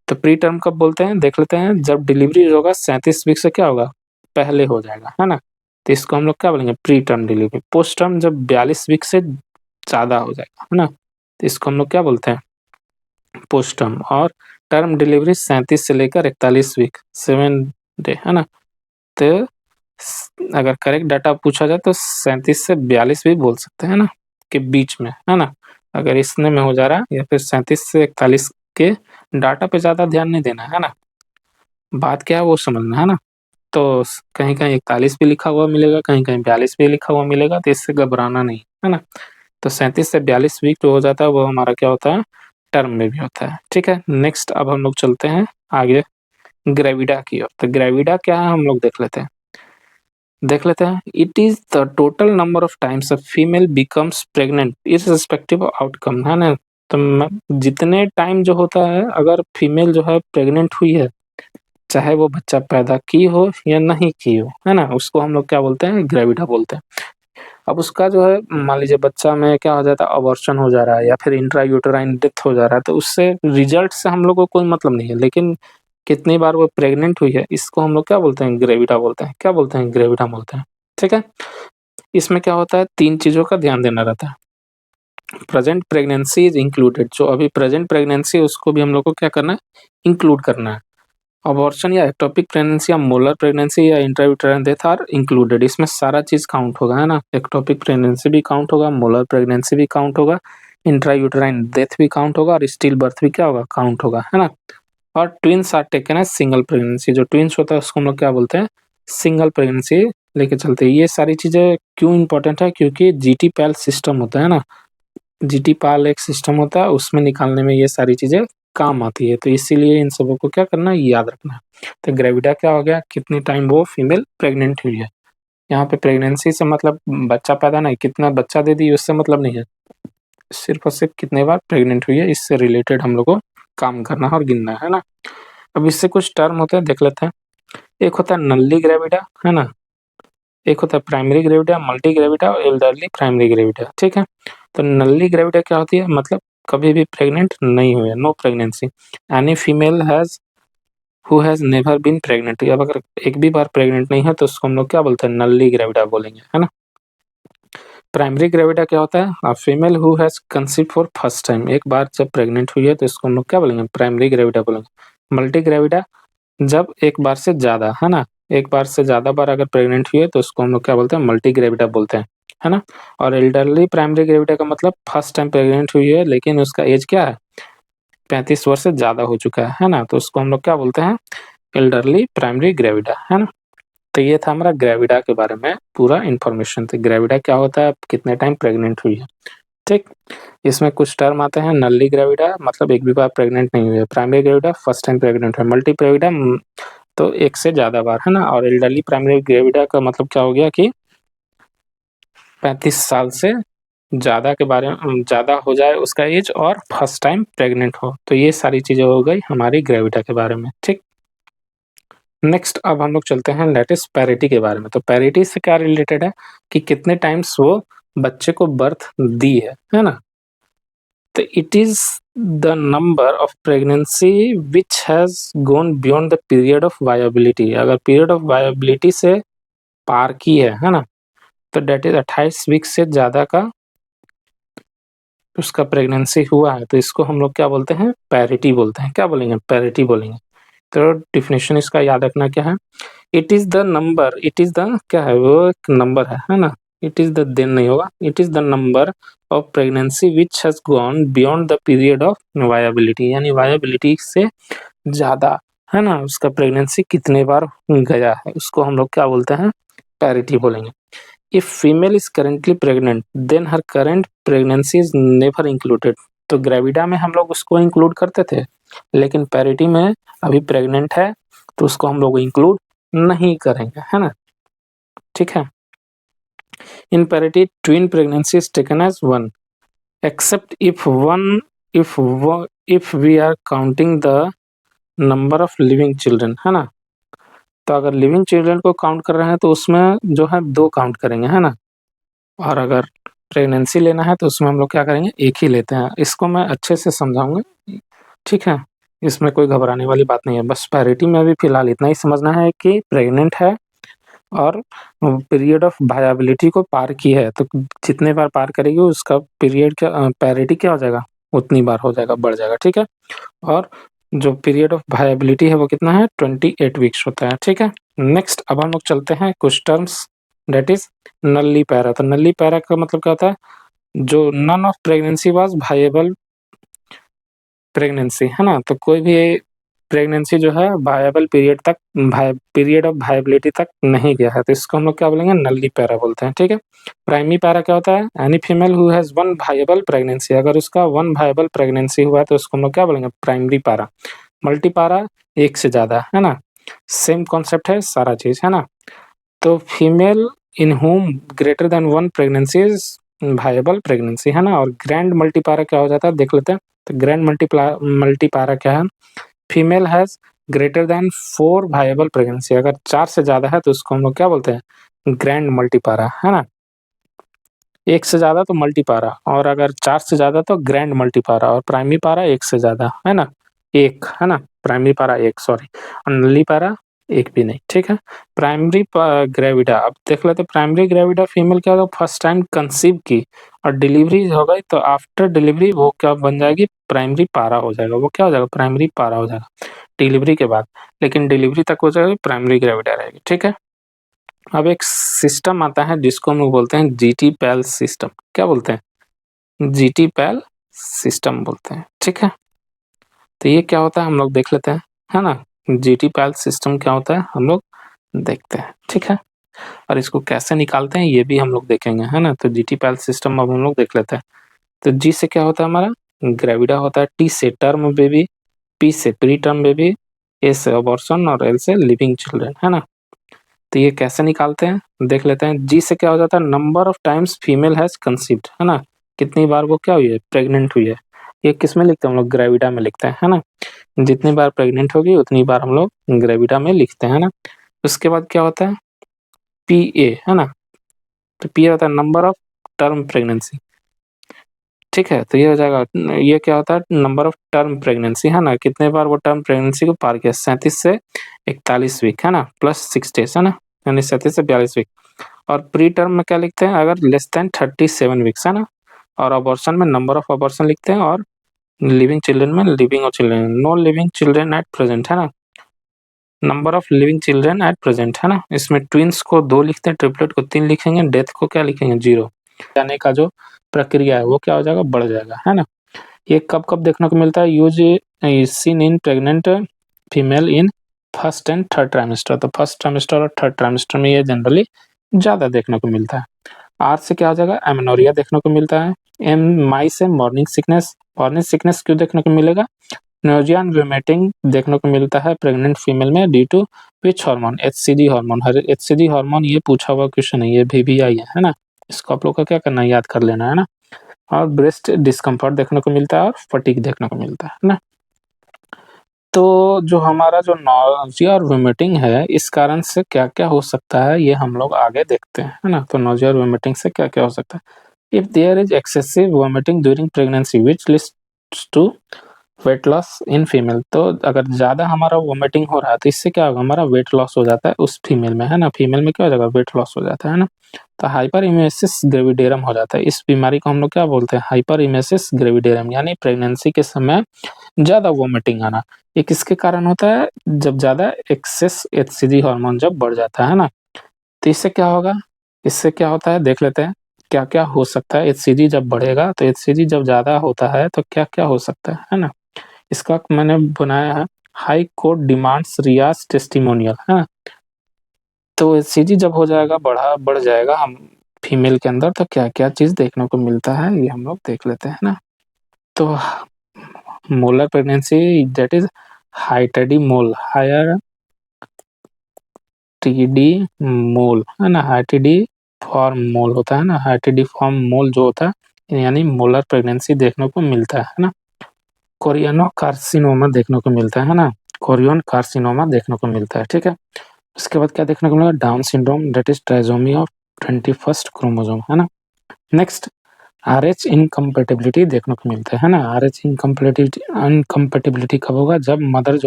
तो प्री टर्म कब बोलते हैं, देख लेते हैं, जब डिलीवरी होगा 37 वीक से क्या होगा, पहले हो जाएगा, है ना, तो इसको हम लोग क्या बोलेंगे, pre term delivery. Post term जब 42 वीक से ज़्यादा हो जाएगा, है ना, तो इसको हम लोग क्या बोलते हैं, पोस्ट टर्म। और टर्म डिलीवरी 37 से लेकर 41 वीक, 7 डे, है ना। तो अगर करेक्ट डाटा पूछा जाए तो 37 से 42 भी बोल सकते हैं ना, के बीच में, है ना। अगर इसने में हो जा रहा है या फिर 37 से 41 के, डाटा पे ज़्यादा ध्यान नहीं देना है ना, बात क्या है वो समझना है ना। तो कहीं कहीं 41 भी लिखा हुआ मिलेगा, कहीं कहीं 42 भी लिखा हुआ मिलेगा, तो इससे घबराना नहीं, है ना। तो 37 से 42 वीक जो हो जाता है वो हमारा क्या होता है, टर्म में भी होता है, ठीक है। नेक्स्ट अब हम लोग चलते हैं आगे ग्रेविडा की ओर। तो ग्रेविडा क्या है हम लोग देख लेते हैं। It is the total number of times a female becomes pregnant irrespective of outcome, है ना। तो जितने टाइम जो होता है अगर फीमेल जो है प्रेग्नेंट हुई है, चाहे वो बच्चा पैदा की हो या नहीं की हो, है ना, उसको हम लोग क्या बोलते हैं, ग्रेविडा बोलते हैं। अब उसका जो है मान लीजिए बच्चा में क्या हो जाता है, अबॉर्शन हो जा रहा है या फिर इंट्रा यूटेराइन डेथ हो जा रहा है, तो उससे रिजल्ट से हम लोग को कोई मतलब नहीं है, लेकिन कितनी बार वो प्रेग्नेंट हुई है इसको हम लोग क्या बोलते हैं, ग्रेविडा बोलते हैं। क्या बोलते हैं, ग्रेविडा बोलते हैं, ठीक है। इसमें क्या होता है, 3 चीज़ों का ध्यान देना रहता है। प्रेजेंट प्रेगनेंसी इज इंक्लूडेड, जो अभी प्रेजेंट प्रेगनेंसी है उसको भी हम लोग को क्या करना है, इंक्लूड करना है। अबॉर्शन या एक्टोपिक प्रेगनेंसी या मोलर प्रेगनेंसी या इंट्रायूटेराइन डेथ आर इंक्लूडेड, इसमें सारा चीज़ काउंट होगा, है ना। एक्टोपिक प्रेगनेंसी भी काउंट होगा, मोलर प्रेगनेंसी भी काउंट होगा, इंट्रायूटेराइन डेथ भी काउंट होगा और स्टिल बर्थ भी क्या होगा, काउंट होगा, है ना। और twins are taken as single pregnancy, जो ट्विन्स होता है उसको हम लोग क्या बोलते हैं, सिंगल प्रेगनेंसी लेके चलते हैं। ये सारी चीज़ें क्यों इंपॉर्टेंट है, क्योंकि जीटी पैल सिस्टम होता है ना, जीटी पाल एक सिस्टम होता है, उसमें निकालने में ये सारी चीज़ें काम आती है, तो इसीलिए इन सबों को क्या करना है, याद रखना है। तो ग्रेविडा क्या हो गया, कितनी टाइम वो फीमेल प्रेग्नेंट हुई है। यहाँ पे प्रेगनेंसी से मतलब बच्चा पैदा नहीं, कितना बच्चा दे दी उससे मतलब नहीं है, सिर्फ और सिर्फ कितने बार प्रेग्नेंट हुई है, इससे रिलेटेड हम लोग को काम करना है और गिनना है ना। अब इससे कुछ टर्म होते हैं, देख लेते हैं। एक होता है नल्ली ग्रेविडा, है ना, एक होता है प्राइमरी ग्रेविडा, मल्टी ग्रेविडा और एल्डरली प्राइमरी ग्रेविडा, ठीक है। तो नल्ली ग्रेविडा क्या होती है, मतलब कभी भी प्रेग्नेंट नहीं हुई है, no pregnancy, any female has who has never been pregnant. अब अगर एक भी बार प्रेग्नेंट नहीं है तो उसको हम लोग क्या बोलते हैं, नल्ली ग्रेविडा बोलेंगे, है ना। प्राइमरी ग्रेविडा क्या होता है, female who has conceived for first time, एक बार जब प्रेग्नेंट हुई है तो इसको हम लोग क्या बोलेंगे, प्राइमरी ग्रेविडा बोलेंगे। मल्टी ग्रेविडा जब एक बार से ज़्यादा, है ना, एक बार से ज़्यादा बार अगर प्रेग्नेंट हुई है तो उसको हम लोग क्या बोलते हैं, मल्टी ग्रेविडा बोलते हैं, है ना। और एल्डरली प्राइमरी ग्रेविटा का मतलब फर्स्ट टाइम प्रेग्नेंट हुई है लेकिन उसका एज क्या है, 35 वर्ष से ज़्यादा हो चुका है ना, तो उसको हम लोग क्या बोलते हैं, एल्डरली प्राइमरी ग्रेविटा, है ना। तो ये था हमारा ग्रेविडा के बारे में पूरा इन्फॉर्मेशन थी, ग्रेविडा क्या होता है, कितने टाइम प्रेग्नेंट हुई है, ठीक। इसमें कुछ टर्म आते हैं, नल्ली ग्रेविडा मतलब एक भी बार प्रेग्नेंट नहीं हुई है, primary gravida first time pregnant है, मल्टी ग्रेविडा तो एक से ज़्यादा बार, है ना। और एल्डरली प्राइमरी ग्रेविडा का मतलब क्या हो गया कि 35 साल से ज़्यादा के बारे में, ज़्यादा हो जाए उसका एज और फर्स्ट टाइम प्रेग्नेंट हो, तो ये सारी चीज़ें हो गई हमारी ग्रेविडा के बारे में, ठीक। नेक्स्ट अब हम लोग चलते हैं लेटेस्ट पैरिटी के बारे में। तो पैरिटी से क्या रिलेटेड है कि कितने टाइम्स वो बच्चे को बर्थ दी है ना। तो it is the number of pregnancy which has gone beyond the period of viability, अगर पीरियड ऑफ वायबिलिटी से पार की है ना, तो डेट इज 28 वीक से ज़्यादा का उसका प्रेगनेंसी हुआ है, तो इसको हम लोग क्या बोलते हैं, पैरिटी बोलते हैं। क्या बोलेंगे, पैरिटी बोलेंगे। तो डिफिनेशन इसका याद रखना क्या है, it is the number, it is the क्या है, वो एक नंबर है ना, इट इज द देन नहीं होगा, it is the number of pregnancy which has gone beyond the period of viability, यानी वायबिलिटी से ज़्यादा, है ना, उसका प्रेगनेंसी कितने बार गया है, उसको हम लोग क्या बोलते हैं, पैरिटी बोलेंगे। If female is currently pregnant then her current pregnancy is never included, तो ग्रेविडा में हम लोग उसको इंक्लूड करते थे, लेकिन पैरिटी में अभी प्रेग्नेंट है तो उसको हम लोग इंक्लूड नहीं करेंगे, है ना, ठीक है। In parity twin pregnancy is taken as one except if we are counting the number of living children, है ना। तो अगर लिविंग चिल्ड्रन को काउंट कर रहे हैं तो उसमें जो है 2 काउंट करेंगे, है ना। और अगर प्रेगनेंसी लेना है तो उसमें हम लोग क्या करेंगे, एक ही लेते हैं। इसको मैं अच्छे से समझाऊंगा, ठीक है, इसमें कोई घबराने वाली बात नहीं है। बस पैरिटी में अभी फिलहाल इतना ही समझना है कि प्रेग्नेंट है और पीरियड ऑफ वायबिलिटी को पार की है, तो जितने बार पार करेगी उसका पीरियड क्या, पैरिटी क्या हो जाएगा, उतनी बार हो जाएगा, बढ़ जाएगा, ठीक है। और जो पीरियड ऑफ वायबिलिटी है वो कितना है, 28 वीक्स होता है, ठीक है। नेक्स्ट अब हम लोग चलते हैं कुछ terms, date is nullipara. तो नल्ली पैरा का मतलब क्या होता है, जो none of pregnancy was viable pregnancy, है ना। तो कोई भी प्रेगनेंसी जो है वायबल पीरियड तक, पीरियड ऑफ वायबिलिटी तक नहीं गया है, तो इसको हम लोग क्या बोलेंगे, नल्ली पैरा बोलते हैं, ठीक है। प्राइमरी पैरा क्या होता है, any female who has one viable pregnancy, अगर उसका वन वायबल प्रेगनेंसी हुआ है तो उसको हम लोग क्या बोलेंगे, प्राइमरी पैरा। मल्टी पैरा एक से ज़्यादा, है ना, सेम कॉन्सेप्ट है सारा चीज़, है ना। तो female in home greater than one pregnancy is viable pregnancy, है ना। और ग्रैंड मल्टीपारा क्या हो जाता है, देख लेते हैं। तो ग्रैंड मल्टीपारा क्या है, female has greater than 4 viable pregnancy, अगर 4 से ज़्यादा है तो उसको हम लोग क्या बोलते हैं, ग्रैंड मल्टीपारा, है ना। एक से ज़्यादा तो मल्टीपारा, और अगर 4 से ज़्यादा तो ग्रैंड मल्टीपारा, और प्राइमरी पारा एक से ज़्यादा, है ना, एक, है ना, प्राइमरी पारा एक, सॉरी, और नल्ली पारा एक भी नहीं, ठीक है। प्राइमरी ग्रेविडा, अब देख लेते, प्राइमरी ग्रेविडा फीमेल क्या होगा, फर्स्ट टाइम कंसीव की और डिलीवरी हो गई, तो आफ्टर डिलीवरी वो क्या बन जाएगी, प्राइमरी पारा हो जाएगा, वो क्या हो जाएगा, प्राइमरी पारा हो जाएगा डिलीवरी के बाद, लेकिन डिलीवरी तक हो जाएगी प्राइमरी ग्रेविडा रहेगी, ठीक है। अब एक सिस्टम आता है जिसको हम लोग बोलते हैं जीटी पैल सिस्टम, क्या बोलते हैं, जीटी पैल सिस्टम बोलते हैं, ठीक है। तो ये क्या होता है हम लोग देख लेते हैं, है ना। जीटी पैल सिस्टम क्या होता है हम लोग देखते हैं, ठीक है। और इसको कैसे निकालते हैं ये भी हम लोग देखेंगे, है ना। तो जीटी पैल सिस्टम अब हम लोग देख लेते हैं। तो जी से क्या होता है हमारा, ग्रेविडा होता है, टी से टर्म बेबी, पी से प्री टर्म बेबी, ए से अबॉर्शन और एल से लिविंग चिल्ड्रन, है ना। तो ये कैसे निकालते हैं देख लेते हैं। जी से क्या हो जाता है, number of times female has conceived, है ना, कितनी बार वो क्या हुई है, प्रेग्नेंट हुई है। ये किस में लिखते हैं हम लोग, ग्रेविडा में लिखते हैं, है ना। जितनी बार प्रेग्नेंट होगी उतनी बार हम लोग ग्रेविडा में लिखते हैं, है ना। उसके बाद क्या होता है, पी ए, है ना। तो पी होता है नंबर ऑफ टर्म प्रेगनेंसी, ठीक है। तो ये हो जाएगा, ये क्या होता है, नंबर ऑफ टर्म प्रेगनेंसी, है ना, कितने बार वो टर्म प्रेगनेंसी को पार किया, 37 से 41 वीक, है ना, प्लस 6 डेज, है ना, यानी 37 से 42 वीक। और प्री टर्म में क्या लिखते हैं, अगर लेस देन 37 वीक्स, है ना। और अबॉर्शन में नंबर ऑफ अबॉर्शन लिखते हैं, और लिविंग चिल्ड्रन में लिविंग और children, no living children at present, है ना। Number of living children at present, है ना। इसमें ट्विंस को 2 लिखते हैं, ट्रिपलेट को 3 लिखेंगे, डेथ को क्या लिखेंगे 0। जाने का जो प्रक्रिया है वो क्या हो जाएगा, बढ़ जाएगा, है ना। ये कब-कब देखने को मिलता है, use seen in pregnant female in first and third trimester. तो फर्स्ट ट्राइमेस्टर और थर्ड ट्राइमेस्टर में ये जनरली ज़्यादा देखने को मिलता है। आर से क्या हो जाएगा, एमेनोरिया देखने को मिलता है। माई से मॉर्निंग सिकनेस। मॉर्निंग सिकनेस क्यों देखने को मिलेगा, नोजिया एंड वोमिटिंग देखने को मिलता है प्रेग्नेंट फीमेल में due to which hormone, HCG hormone. HCG hormone ये पूछा हुआ क्वेश्चन है, ये VVI है ना। इसको आप लोग का क्या करना है, याद कर लेना, है ना। और ब्रेस्ट डिस्कम्फर्ट देखने को मिलता है और फटीग देखने को मिलता है ना। तो जो हमारा जो नोजिया और वोमिटिंग है, इस कारण से क्या-क्या हो सकता है ये हम लोग आगे देखते हैं, है ना। तो नोजिया और वोमिटिंग से क्या-क्या हो सकता है। If there is excessive vomiting during pregnancy which leads to weight loss in female. तो अगर ज़्यादा हमारा वोमिटिंग हो रहा है तो इससे क्या होगा, हमारा वेट लॉस हो जाता है उस फीमेल में, है ना। फीमेल में क्या हो जाएगा, वेट लॉस हो जाता है ना। तो हाइपरइमेसिस ग्रेविडेरम हो जाता है। इस बीमारी को हम लोग क्या बोलते हैं, हाइपरइमेसिस ग्रेविडेरम, यानी प्रेगनेंसी के समय ज़्यादा वोमिटिंग आना। ये किसके कारण होता है, जब ज़्यादा एक्सेस एचसीजी हार्मोन जब बढ़ जाता है ना। तो इससे क्या होगा, इससे क्या होता है देख लेते हैं क्या-क्या हो सकता है। एचसीजी जब बढ़ेगा तो एचसीजी जब ज़्यादा होता है तो क्या-क्या हो सकता है ना। इसका मैंने बनाया है, हाई कोर्ट डिमांड्स रियाज टेस्टिमोनियल, है ना। तो एचसीजी जब हो जाएगा, बढ़ जाएगा हम फीमेल के अंदर, तो क्या-क्या चीज़ देखने को मिलता है ये हम लोग देख लेते हैं ना। तो molar pregnancy that is hydatid mole, hydatid mole, है ना। हाइटेडी फॉर्म मोल होता है ना, हाइटेडी फॉर्म मोल जो होता है यानी मोलर प्रेगनेंसी देखने को मिलता है ना। कोरियनो कार्सिनोमा देखने को मिलता है ना, कोरियन कार्सिनोमा देखने को मिलता है, ठीक है। उसके बाद क्या देखने को मिलेगा, down syndrome that is trisomy of 21st chromosome, है ना। नेक्स्ट RH इनकम्पैटिबिलिटी देखने को मिलता है ना। RH इनकम्पैटिबिलिटी कब होगा, जब मदर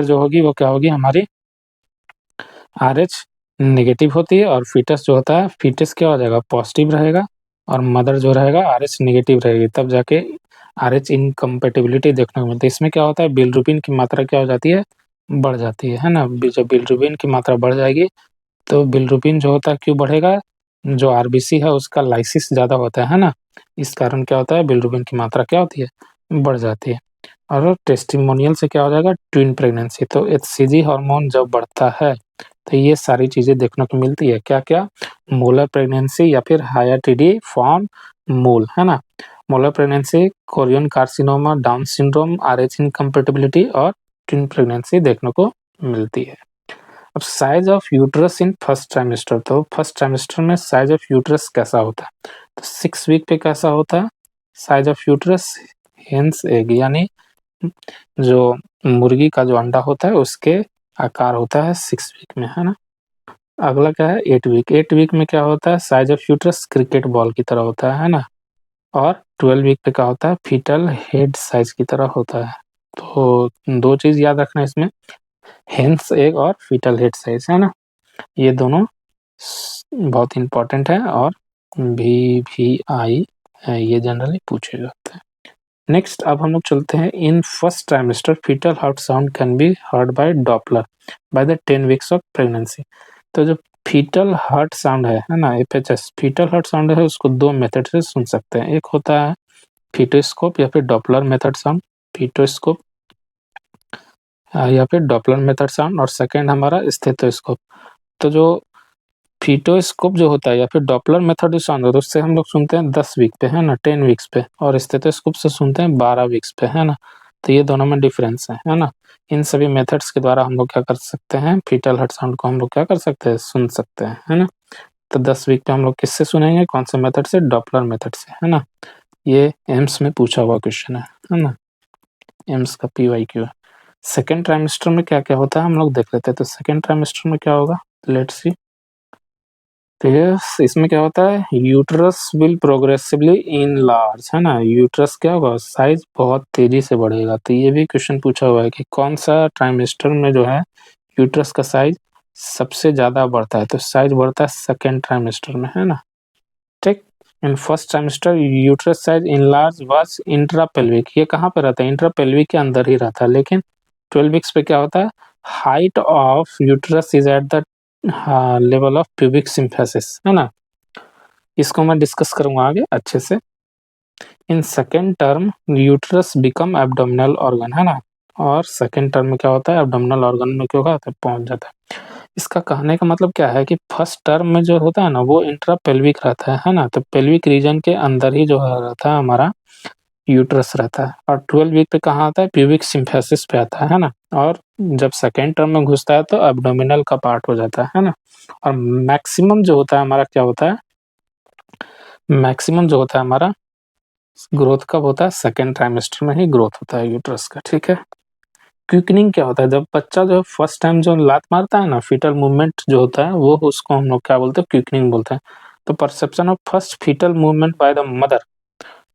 जो होगी वो क्या होगी हमारी RH नेगेटिव होती है, और फीटस जो होता है, फीटस क्या हो जाएगा, पॉजिटिव रहेगा, और मदर जो रहेगा RH नेगेटिव रहेगी, तब जाके RH इनकम्पैटिबिलिटी देखने को मिलती है। इसमें क्या होता है, बिलिरुबिन की मात्रा क्या हो जाती है, बढ़ जाती है ना। जब बिलिरुबिन की मात्रा बढ़ जाएगी तो बिलिरुबिन जो होता है क्यों बढ़ेगा, जो आरबीसी है उसका लाइसिस ज़्यादा होता है ना। इस कारण क्या होता है, बिलिरुबिन की मात्रा क्या होती है, बढ़ जाती है। और टेस्टिमोनियल से क्या हो जाएगा, ट्विन प्रेगनेंसी। तो एचसीजी हार्मोन जब बढ़ता है तो ये सारी चीज़ें देखने को मिलती है, क्या-क्या, मोलर प्रेगनेंसी या फिर हायर टीडी फॉर्म मोल, है ना। Molar pregnancy, Korean carcinoma, down syndrome, RH incompatibility और ट्विन प्रेगनेंसी देखने को मिलती है। अब size of uterus in first trimester, तो फर्स्ट ट्राइमेस्टर में साइज ऑफ यूट्रस कैसा होता है, तो 6 वीक पे कैसा होता है size of uterus, hence egg, यानी जो मुर्गी का जो अंडा होता है उसके आकार होता है 6 वीक में, है ना। अगला क्या है, 8 वीक। 8 वीक में क्या होता है, size of uterus cricket ball की तरह होता है ना। और 12 वीक पे क्या होता है, फीटल हेड साइज की तरह होता है। तो 2 चीज़ याद रखना है इसमें, हेंस एग और फीटल हेड साइज, है ना। ये दोनों बहुत इम्पोर्टेंट है और VVI है, ये जनरली पूछे जाते हैं। नेक्स्ट अब हम लोग चलते हैं, in first trimester fetal heart sound can be heard by Doppler by the 10 weeks of pregnancy. तो जो फीटल हार्ट साउंड है ना, FHS फीटल हार्ट साउंड है, उसको 2 मेथड से सुन सकते हैं। एक होता है फीटोस्कोप या फिर डॉपलर मेथड साउंड, फीटोस्कोप या फिर डॉपलर मेथड साउंड, और सेकेंड हमारा स्टेथोस्कोप। तो जो फीटोस्कोप जो होता है या फिर डॉपलर मेथड जो साउंड होता है उससे हम लोग सुनते हैं 10 वीक पे, है ना, 10 वीक्स पे, और स्टेथोस्कोप से सुनते हैं 12 वीक्स पे, है ना। तो ये दोनों में डिफरेंस है ना। इन सभी मेथड्स के द्वारा हम लोग क्या कर सकते हैं, फीटल हार्ट साउंड को हम लोग क्या कर सकते हैं, सुन सकते हैं, है ना। तो 10 वीक पे हम लोग किससे सुनेंगे, कौन से मेथड से, डॉपलर मेथड से, है ना। ये एम्स में पूछा हुआ क्वेश्चन है ना, एम्स का PYQ है। सेकेंड ट्राइमेस्टर में क्या क्या होता है हम लोग देख लेते हैं। तो सेकेंड ट्राइमेस्टर में क्या होगा, लेट्स सी। तो इसमें क्या होता है, यूट्रस विल प्रोग्रेसिवली इनलार्ज, है ना। यूट्रस क्या होगा, साइज बहुत तेजी से बढ़ेगा। तो ये भी क्वेश्चन पूछा हुआ है कि कौन सा ट्राइमेस्टर में जो है यूट्रस का साइज सबसे ज्यादा बढ़ता है। तो साइज बढ़ता है सेकेंड ट्राइमेस्टर में, है ना, ठीक। In first trimester uterus size enlarge was intrapelvic, ये कहाँ पे रहता है, इंट्रापेल्विक के अंदर ही रहता है। लेकिन 12 वीक्स पे क्या होता है, height of uterus is at the level of pubic symphysis, है ना। इसको मैं डिस्कस करूंगा आगे अच्छे से। In second term uterus become abdominal organ, है ना। और सेकेंड टर्म में क्या होता है, एब्डोमिनल ऑर्गन में क्या होता है, पहुंच जाता है। इसका कहने का मतलब क्या है कि फर्स्ट टर्म में जो होता है ना वो इंट्रा पेल्विक रहता है ना। तो पेल्विक रीजन के अंदर ही जो रहता है हमारा यूट्रस रहता है। और 12 वीक पे कहाँ आता है, प्यूबिक सिम्फेसिस पे आता है ना। और जब सेकेंड टर्म में घुसता है तो एब्डोमिनल का पार्ट हो जाता है ना। और मैक्सिमम जो होता है हमारा क्या होता है, मैक्सिमम जो होता है हमारा ग्रोथ कब होता है, सेकेंड ट्राइमेस्टर में ही ग्रोथ होता है यूट्रस का, ठीक है। क्विकनिंग क्या होता है, जब बच्चा जो फर्स्ट टाइम जो लात मारता है ना, फीटल मूवमेंट जो होता है वो उसको हम लोग क्या बोलते हैं, क्विकनिंग बोलते हैं। तो perception of first fetal movement by the mother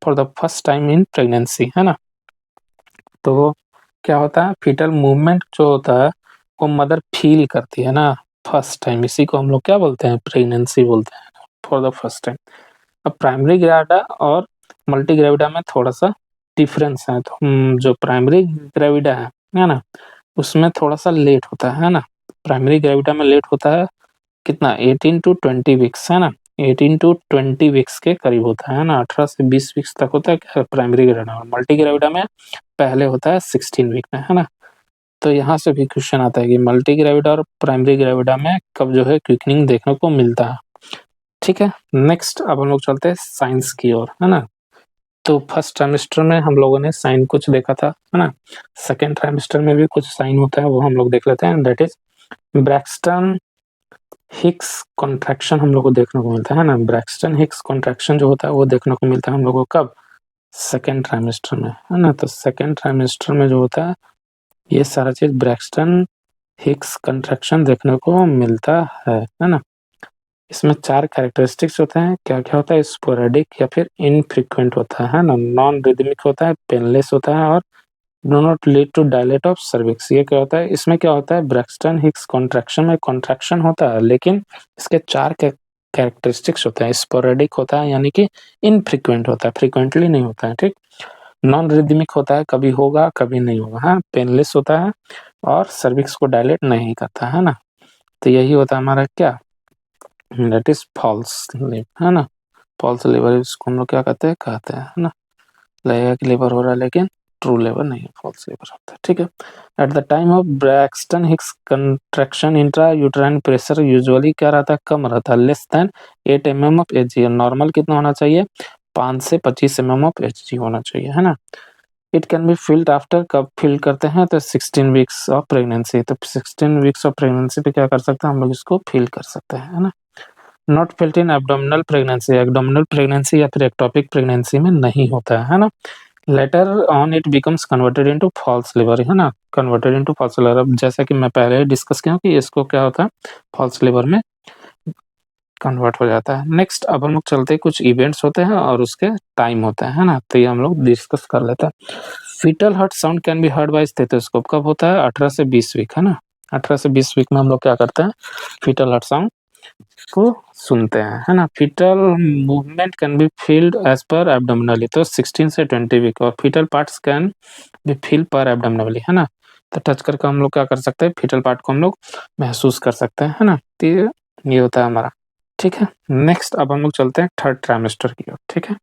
for the first time in pregnancy, है ना। तो क्या होता है, फीटल मूवमेंट जो होता है वो मदर फील करती है ना फर्स्ट टाइम, इसी को हम लोग क्या बोलते हैं, प्रेगनेंसी बोलते हैं, फॉर द फर्स्ट टाइम। अब प्राइमरी ग्रेविडा और मल्टी ग्रेविडा में थोड़ा सा डिफरेंस है। तो जो प्राइमरी ग्रेविडा है ना, उसमें थोड़ा सा लेट होता है ना। प्राइमरी ग्रेविडा में लेट होता है कितना, 18 टू 20 वीक्स, है ना। 18 टू 20 वीक्स के करीब होता है ना, 18 से 20 वीक्स तक होता है प्राइमरी ग्रेविडा में। मल्टी ग्रेविडा में पहले होता है 16 वीक में, है ना। तो यहाँ से भी क्वेश्चन आता है कि मल्टी ग्रेविडा और प्राइमरी ग्रेविडा में कब जो है क्विकनिंग देखने को मिलता है, ठीक है। नेक्स्ट अब हम लोग चलते हैं साइंस की ओर, है ना। तो फर्स्ट ट्राइमेस्टर में हम लोगों ने साइन कुछ देखा था, है ना। सेकेंड ट्राइमेस्टर में भी कुछ साइन होता है, वो हम लोग देख लेते हैं। That is Braxton Hicks contraction हम लोग को देखने को मिलता है ना। ब्रैक्सटन हिक्स कॉन्ट्रैक्शन जो होता है वो देखने को मिलता है हम लोग को कब, सेकेंड ट्राइमेस्टर में, है ना। तो सेकेंड ट्राइमेस्टर में जो होता है ये सारा चीज ब्रैक्सटन हिक्स कॉन्ट्रैक्शन देखने को मिलता है ना। इसमें 4 कैरेक्टरिस्टिक्स होते हैं, क्या क्या होता है, स्पोरेडिक या फिर इनफ्रीक्वेंट होता है ना, नॉन रिदमिक होता है, पेनलेस होता है, और do not lead to dilate of cervix. ये क्या होता है, इसमें क्या होता है, ब्रैक्सटन हिक्स कॉन्ट्रैक्शन में कॉन्ट्रैक्शन होता है लेकिन इसके 4 कैरेक्टरिस्टिक्स होते हैं। स्पोरेडिक होता है यानी कि इनफ्रीक्वेंट होता है, फ्रीक्वेंटली नहीं होता है, ठीक। नॉन रिदमिक होता है, कभी होगा कभी नहीं होगा, हाँ। पेनलेस होता है और सर्विक्स को डायलेट नहीं करता है ना। तो यही होता है हमारा क्या, दैट इज फॉल्स लिवर, है ना। फॉल्स लिवर इसको हम लोग क्या कहते हैं ना, लगेगा कि लिवर हो रहा है लेकिन ट्रू लिवर नहीं, फॉल्स लिवर होता है, ठीक है। At the time of Braxton Hicks contraction intra uterine pressure usually क्या रहता है, कम रहता है, less than 8 mm of Hg. Normal कितना होना चाहिए, 5 से 25 mm ऑफ एचजी होना चाहिए, है ना। It can be field after, कब फील करते हैं, तो 16 वीक्स ऑफ प्रेगनेंसी। तो 16 वीक्स ऑफ प्रेगनेंसी पे क्या कर सकते हैं हम लोग, इसको फील कर सकते हैं, है ना। Not felt in abdominal pregnancy, abdominal pregnancy या फिर एक्टोपिक प्रेगनेंसी में नहीं होता है ना। Later on it becomes converted into false liver, है ना, कन्वर्टेड इनटू फॉल्स लिवर। अब जैसा कि मैं पहले डिस्कस किया हूँ कि इसको क्या होता है, फॉल्स लिवर में कन्वर्ट हो जाता है। नेक्स्ट अब हम लोग चलते हैं, कुछ इवेंट्स होते हैं और उसके टाइम होता है ना, तो ये हम लोग डिस्कस कर लेते हैं। Fetal heart sound can be heard by stethoscope, कब होता है, 18 से 20 वीक, है ना। 18 से 20 वीक में हम लोग क्या करते हैं, फीटल हार्ट साउंड को सुनते हैं, है ना। Foetal movement can be felt as per abdominally, तो 16 से 20 वीक, और foetal parts can be feel per abdominally, है ना। तो टच करके हम लोग क्या कर सकते हैं, फीटल पार्ट को हम लोग महसूस कर सकते हैं, है ना। तो ये होता है हमारा, ठीक है। नेक्स्ट अब हम लोग चलते हैं थर्ड ट्राइमेस्टर की ओर, ठीक है।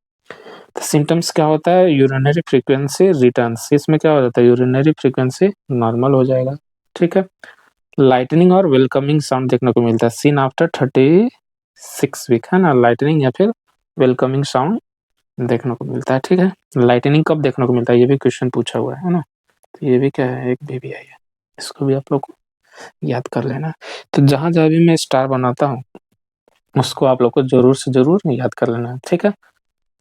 तो सिम्टम्स क्या होता है, यूरिनरी फ्रीक्वेंसी रिटर्न्स, इसमें क्या हो जाता है, यूरिनरी फ्रीक्वेंसी नॉर्मल हो जाएगा, ठीक है। लाइटनिंग और वेलकमिंग साउंड देखने को मिलता है सीन आफ्टर 36 वीक, है ना। लाइटनिंग या फिर वेलकमिंग साउंड देखने को मिलता है, ठीक है। लाइटनिंग कब देखने को मिलता है, ये भी क्वेश्चन पूछा हुआ है ना। तो ये भी क्या है, एक बेबी आई है, इसको भी आप लोग को याद कर लेना। तो जहां जहां भी मैं स्टार बनाता हूँ उसको आप लोग को जरूर से जरूर याद कर लेना है, ठीक है।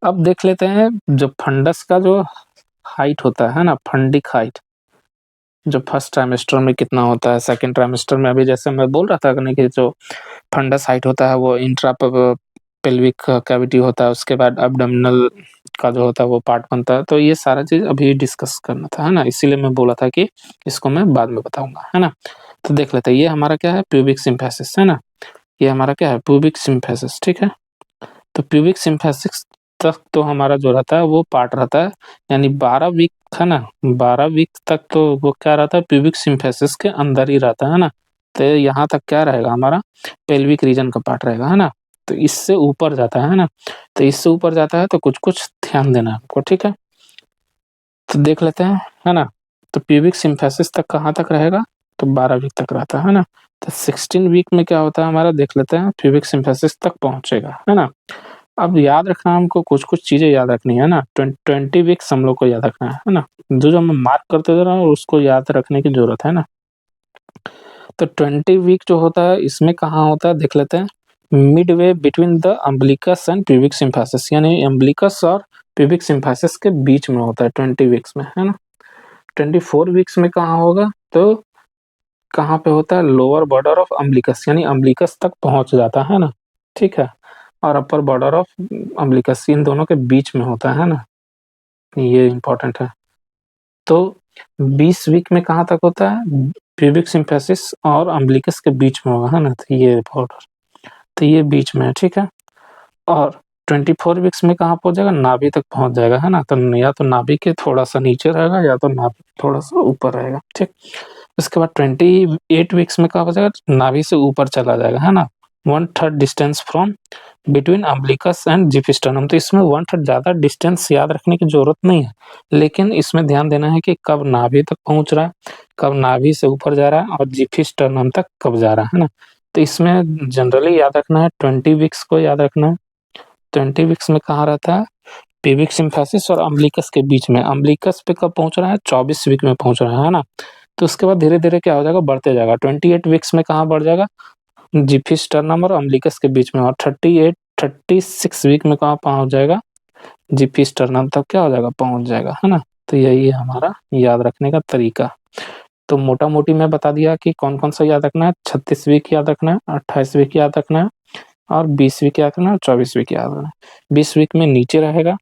अब देख लेते हैं जो फंडस का जो हाइट होता है ना, फंडिक हाइट, जो फर्स्ट ट्राइमेस्टर में कितना होता है, सेकंड ट्राइमेस्टर में अभी जैसे मैं बोल रहा था कि जो फंडस हाइट होता है वो इंट्रा पेल्विक कैविटी होता है, उसके बाद एब्डोमिनल का जो होता है वो पार्ट बनता है। तो ये सारा चीज अभी डिस्कस करना था, है ना, इसीलिए मैं बोला था कि इसको मैं बाद में बताऊंगा, है ना। तो देख लेते हैं, ये हमारा क्या है, प्यूबिक सिम्फेसिस, है ना। ये हमारा क्या है, प्यूबिक सिम्फेसिस, ठीक है। तो प्यूबिक सिम्फेसिस तक तो हमारा जो रहता है वो पार्ट रहता है, यानी 12 वीक है ना, 12 वीक तक तो वो क्या रहता है, प्यूबिक सिम्फिसिस के अंदर ही रहता है ना। तो यहाँ तक क्या रहेगा हमारा, पेल्विक रीजन का पार्ट रहेगा, है ना। तो इससे ऊपर जाता है ना, तो इससे ऊपर जाता है तो कुछ-कुछ ध्यान देना है आपको, ठीक है। तो देख लेते हैं, है ना। तो प्यूबिक सिम्फिसिस तक कहाँ तक रहेगा, तो 12 वीक तक रहता है ना। तो 16 वीक में क्या होता है हमारा, देख लेते हैं, प्यूबिक सिम्फिसिस तक पहुँचेगा, है ना। अब याद रखना हमको, कुछ-कुछ चीज़ें याद रखनी है ना, 20 वीक्स हम लोग को याद रखना है ना। जो मैं मार्क करते जा रहा हूँ उसको याद रखने की ज़रूरत है ना। तो 20 वीक जो होता है इसमें कहाँ होता है देख लेते हैं, Midway between the umbilicus and pubic symphysis, यानी अम्बिलिकस और प्यूबिक सिम्फिसिस के बीच में होता है 20 वीक्स में, है ना। 24 वीक्स में कहाँ होगा, तो कहाँ पे होता है, लोअर बॉर्डर ऑफ अम्बिलिकस, यानी अम्बिलिकस तक पहुँच जाता है ना, ठीक है। और अपर बॉर्डर ऑफ अम्बिलिकस, इन दोनों के बीच में होता है ना, ये इम्पोर्टेंट है। तो 20 वीक में कहाँ तक होता है, प्यूबिक सिम्फिसिस और अम्बिलिकस के बीच में होगा, है ना। तो ये बॉर्डर, तो ये बीच में है, ठीक है। और 24 वीक्स में कहाँ पहुँच जाएगा, नाभि तक पहुँच जाएगा, है ना। तो या तो नाभि के थोड़ा-सा नीचे रहेगा या तो नाभि थोड़ा-सा ऊपर रहेगा, ठीक। उसके बाद 28 वीक्स में क्या हो जाएगा, नाभि से ऊपर चला जाएगा, है ना। 1/3 distance from between umbilicus and xiphisternum. तो इसमें 1/3 ज़्यादा डिस्टेंस याद रखने की ज़रूरत नहीं है, लेकिन इसमें ध्यान देना है कि कब नाभि तक पहुँच रहा है, कब नाभि से ऊपर जा रहा है और जिफिस्टर्नम तक कब जा रहा है ना। तो इसमें जनरली याद रखना है, 20 वीक्स को याद रखना है। 20 वीक्स में कहाँ रहता है, प्यूबिक सिम्फिसिस और अम्बिलिकस के बीच में। अम्बिलिकस पे कब पहुँच रहा है, 24 वीक में पहुँच रहा है ना। तो उसके बाद धीरे-धीरे क्या हो जाएगा, बढ़ते जाएगा। 28 वीक्स में कहाँ बढ़ जाएगा, जिफिस्टर्नम और अम्बिलिकस के बीच में। और 36 वीक में कहाँ पहुँच जाएगा, जिफिस्टर्नम तक क्या हो जाएगा, पहुँच जाएगा, है ना। तो यही है हमारा याद रखने का तरीका। तो मोटा-मोटी मैं बता दिया कि कौन-कौन सा याद रखना है, 36 वीक याद रखना है, 28 वीक याद रखना है और 20 वीक याद रखना है और 24 वीक याद रखना है। 20 वीक में नीचे रहेगा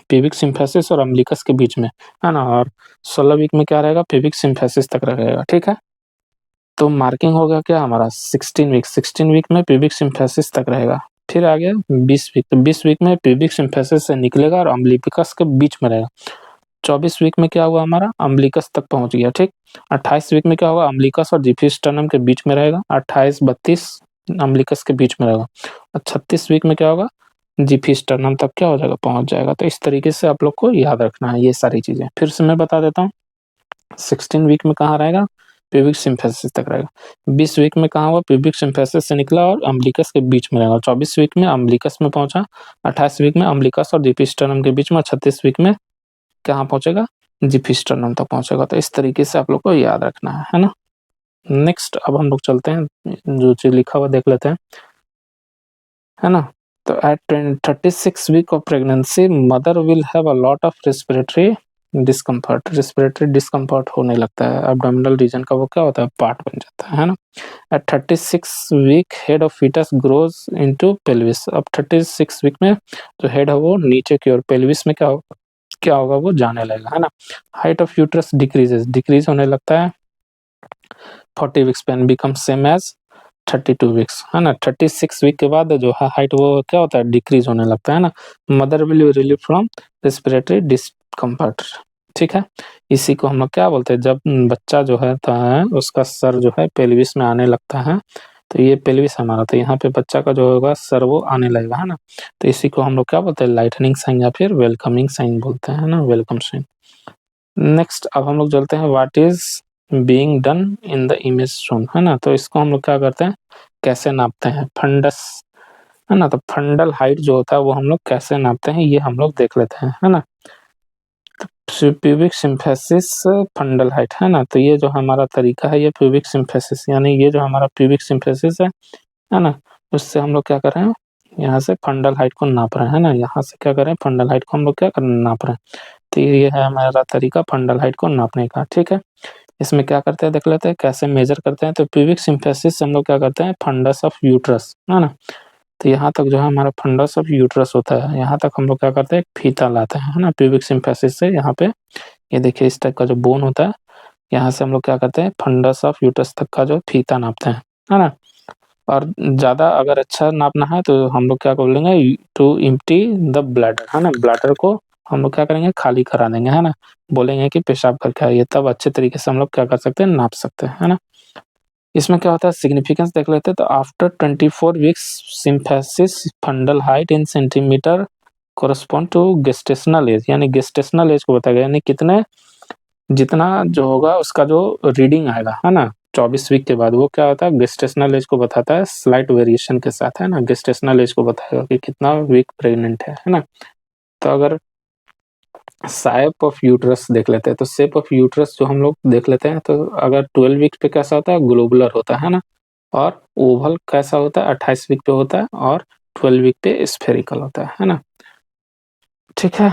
प्यूबिक सिम्फिसिस और अम्बिलिकस के बीच में, है ना। और 16 वीक में क्या रहेगा, प्यूबिक सिम्फिसिस तक रहेगा, ठीक है। तो मार्किंग हो गया क्या हमारा, 16 वीक में प्यूबिक सिम्फिसिस तक रहेगा। फिर आ गया 20 वीक, तो 20 वीक में प्यूबिक सिम्फिसिस से निकलेगा और अम्बिलिकस के बीच में रहेगा। 24 वीक में क्या हुआ हमारा, अम्बिलिकस तक पहुँच गया, ठीक। 28 वीक में क्या होगा, अम्बिलिकस और जिफिस्टर्नम के बीच में रहेगा। 28-32 अम्बिलिकस के बीच में रहेगा। और 36 वीक में क्या होगा, जिफिस्टर्नम तक क्या हो जाएगा, पहुँच जाएगा। तो इस तरीके से आप लोग को याद रखना है ये सारी चीज़ें। फिर से मैं बता देता हूँ, 16 वीक में कहाँ रहेगा, प्यूबिक सिम्फिसिस तक रहेगा। 20 वीक में कहाँ हुआ, प्यूबिक सिम्फिसिस से निकला और अम्बिलिकस के बीच में रहेगा। 24 वीक में अम्बिलिकस में पहुँचा। 28 वीक में अम्बिलिकस और जिफिस्टर्नम के बीच में। 36 वीक में कहाँ पहुँचेगा, जिफिस्टर्नम तक पहुँचेगा। तो इस तरीके से आप लोग को याद रखना है ना। नेक्स्ट अब हम लोग चलते हैं, जो चीज़ लिखा हुआ देख लेते हैं, है ना। तो at 36 week of pregnancy mother will have a lot of respiratory discomfort होने लगता है। एब्डोमिनल रीजन का वो क्या होता है, पार्ट बन जाता है ना। At 36 week head of fetus grows into pelvis. अब 36 वीक में जो हेड है वो नीचे की ओर पेल्विस में क्या होगा, वो जाने लगेगा, है ना। हाइट ऑफ यूट्रस डिक्रीज होने लगता है। 40 वीक्स पे बिकम सेम एज 32 वीक्स, है ना। 36 वीक के बाद जो है हाइट वो क्या होता है, डिक्रीज होने लगता है ना। Mother will relieve from respiratory discomfort, ठीक है। इसी को हम लोग क्या बोलते हैं, जब बच्चा जो है उसका सर जो है पेल्विस में आने लगता है। तो ये पेल्विस हमारा, तो यहाँ पे बच्चा का जो होगा सर वो आने लगेगा, है ना। तो इसी को हम लोग क्या बोलते हैं, लाइटनिंग साइन या फिर वेलकमिंग साइन बोलते हैं ना, वेलकम साइन। नेक्स्ट अब हम लोग चलते हैं, what is being done in the image shown, है ना। तो इसको हम लोग क्या करते हैं, कैसे नापते हैं, फंडस, है ना। तो फंडल हाइट जो होता है वो हम लोग कैसे नापते हैं, ये हम लोग देख लेते हैं, है ना। तो प्यूबिक सिम्फिसिस फंडल हाइट, है ना। तो ये जो हमारा तरीका है, ये प्यूबिक सिम्फिसिस, यानी ये जो हमारा प्यूबिक सिम्फिसिस है ना, उससे हम लोग क्या कर रहे हैं, यहाँ से फंडल हाइट को नाप रहे हैं, है ना। यहाँ से क्या करें, फंडल हाइट को हम लोग क्या कर नाप रहे हैं। तो ये है हमारा तरीका फंडल हाइट को नापने का, ठीक है। इसमें क्या करते हैं, देख लेते हैं कैसे मेजर करते हैं। तो प्यूबिक सिम्फिसिस से हम लोग क्या करते हैं, फंडस ऑफ यूट्रस, है ना। तो यहाँ तक जो है हमारा फंडस ऑफ यूट्रस होता है, यहाँ तक हम लोग क्या करते हैं, फीता लाते हैं, है ना। प्यूबिक सिम्फिसिस से यहाँ पे ये देखिए इस टाइप का जो बोन होता है, यहाँ से हम लोग क्या करते हैं, फंडस ऑफ यूट्रस तक का जो फीता नापते हैं, है ना। और ज़्यादा अगर अच्छा नापना है तो हम लोग क्या बोलेंगे, टू एम्प्टी द ब्लैडर, है ना, ब्लैडर को हम लोग क्या करेंगे, खाली करा देंगे, है ना, बोलेंगे कि पेशाब करके आइए, तब अच्छे तरीके से हम लोग क्या कर सकते हैं, नाप सकते हैं, है ना। इसमें क्या होता है, सिग्निफिकेंस देख लेते हैं। तो after 24 weeks symphysis fundal height in centimeter correspond to gestational age, यानी गेस्टेशनल एज को बताया गया, यानी कितने, जितना जो होगा उसका जो रीडिंग आएगा, है ना, 24 वीक के बाद, वो क्या होता है, गेस्टेशनल एज को बताता है, स्लाइट वेरिएशन के साथ, है ना, गेस्टेशनल एज को बताएगा कि कितना वीक प्रेग्नेंट है ना। तो अगर शेप ऑफ यूट्रस देख लेते हैं, तो शेप ऑफ यूट्रस जो हम लोग देख लेते हैं, तो अगर 12 वीक पे कैसा होता है, ग्लोबुलर होता है ना, और ओवल कैसा होता है, 28 वीक पे होता है, और 12 वीक पे स्फेरिकल होता है ना। ठीक है,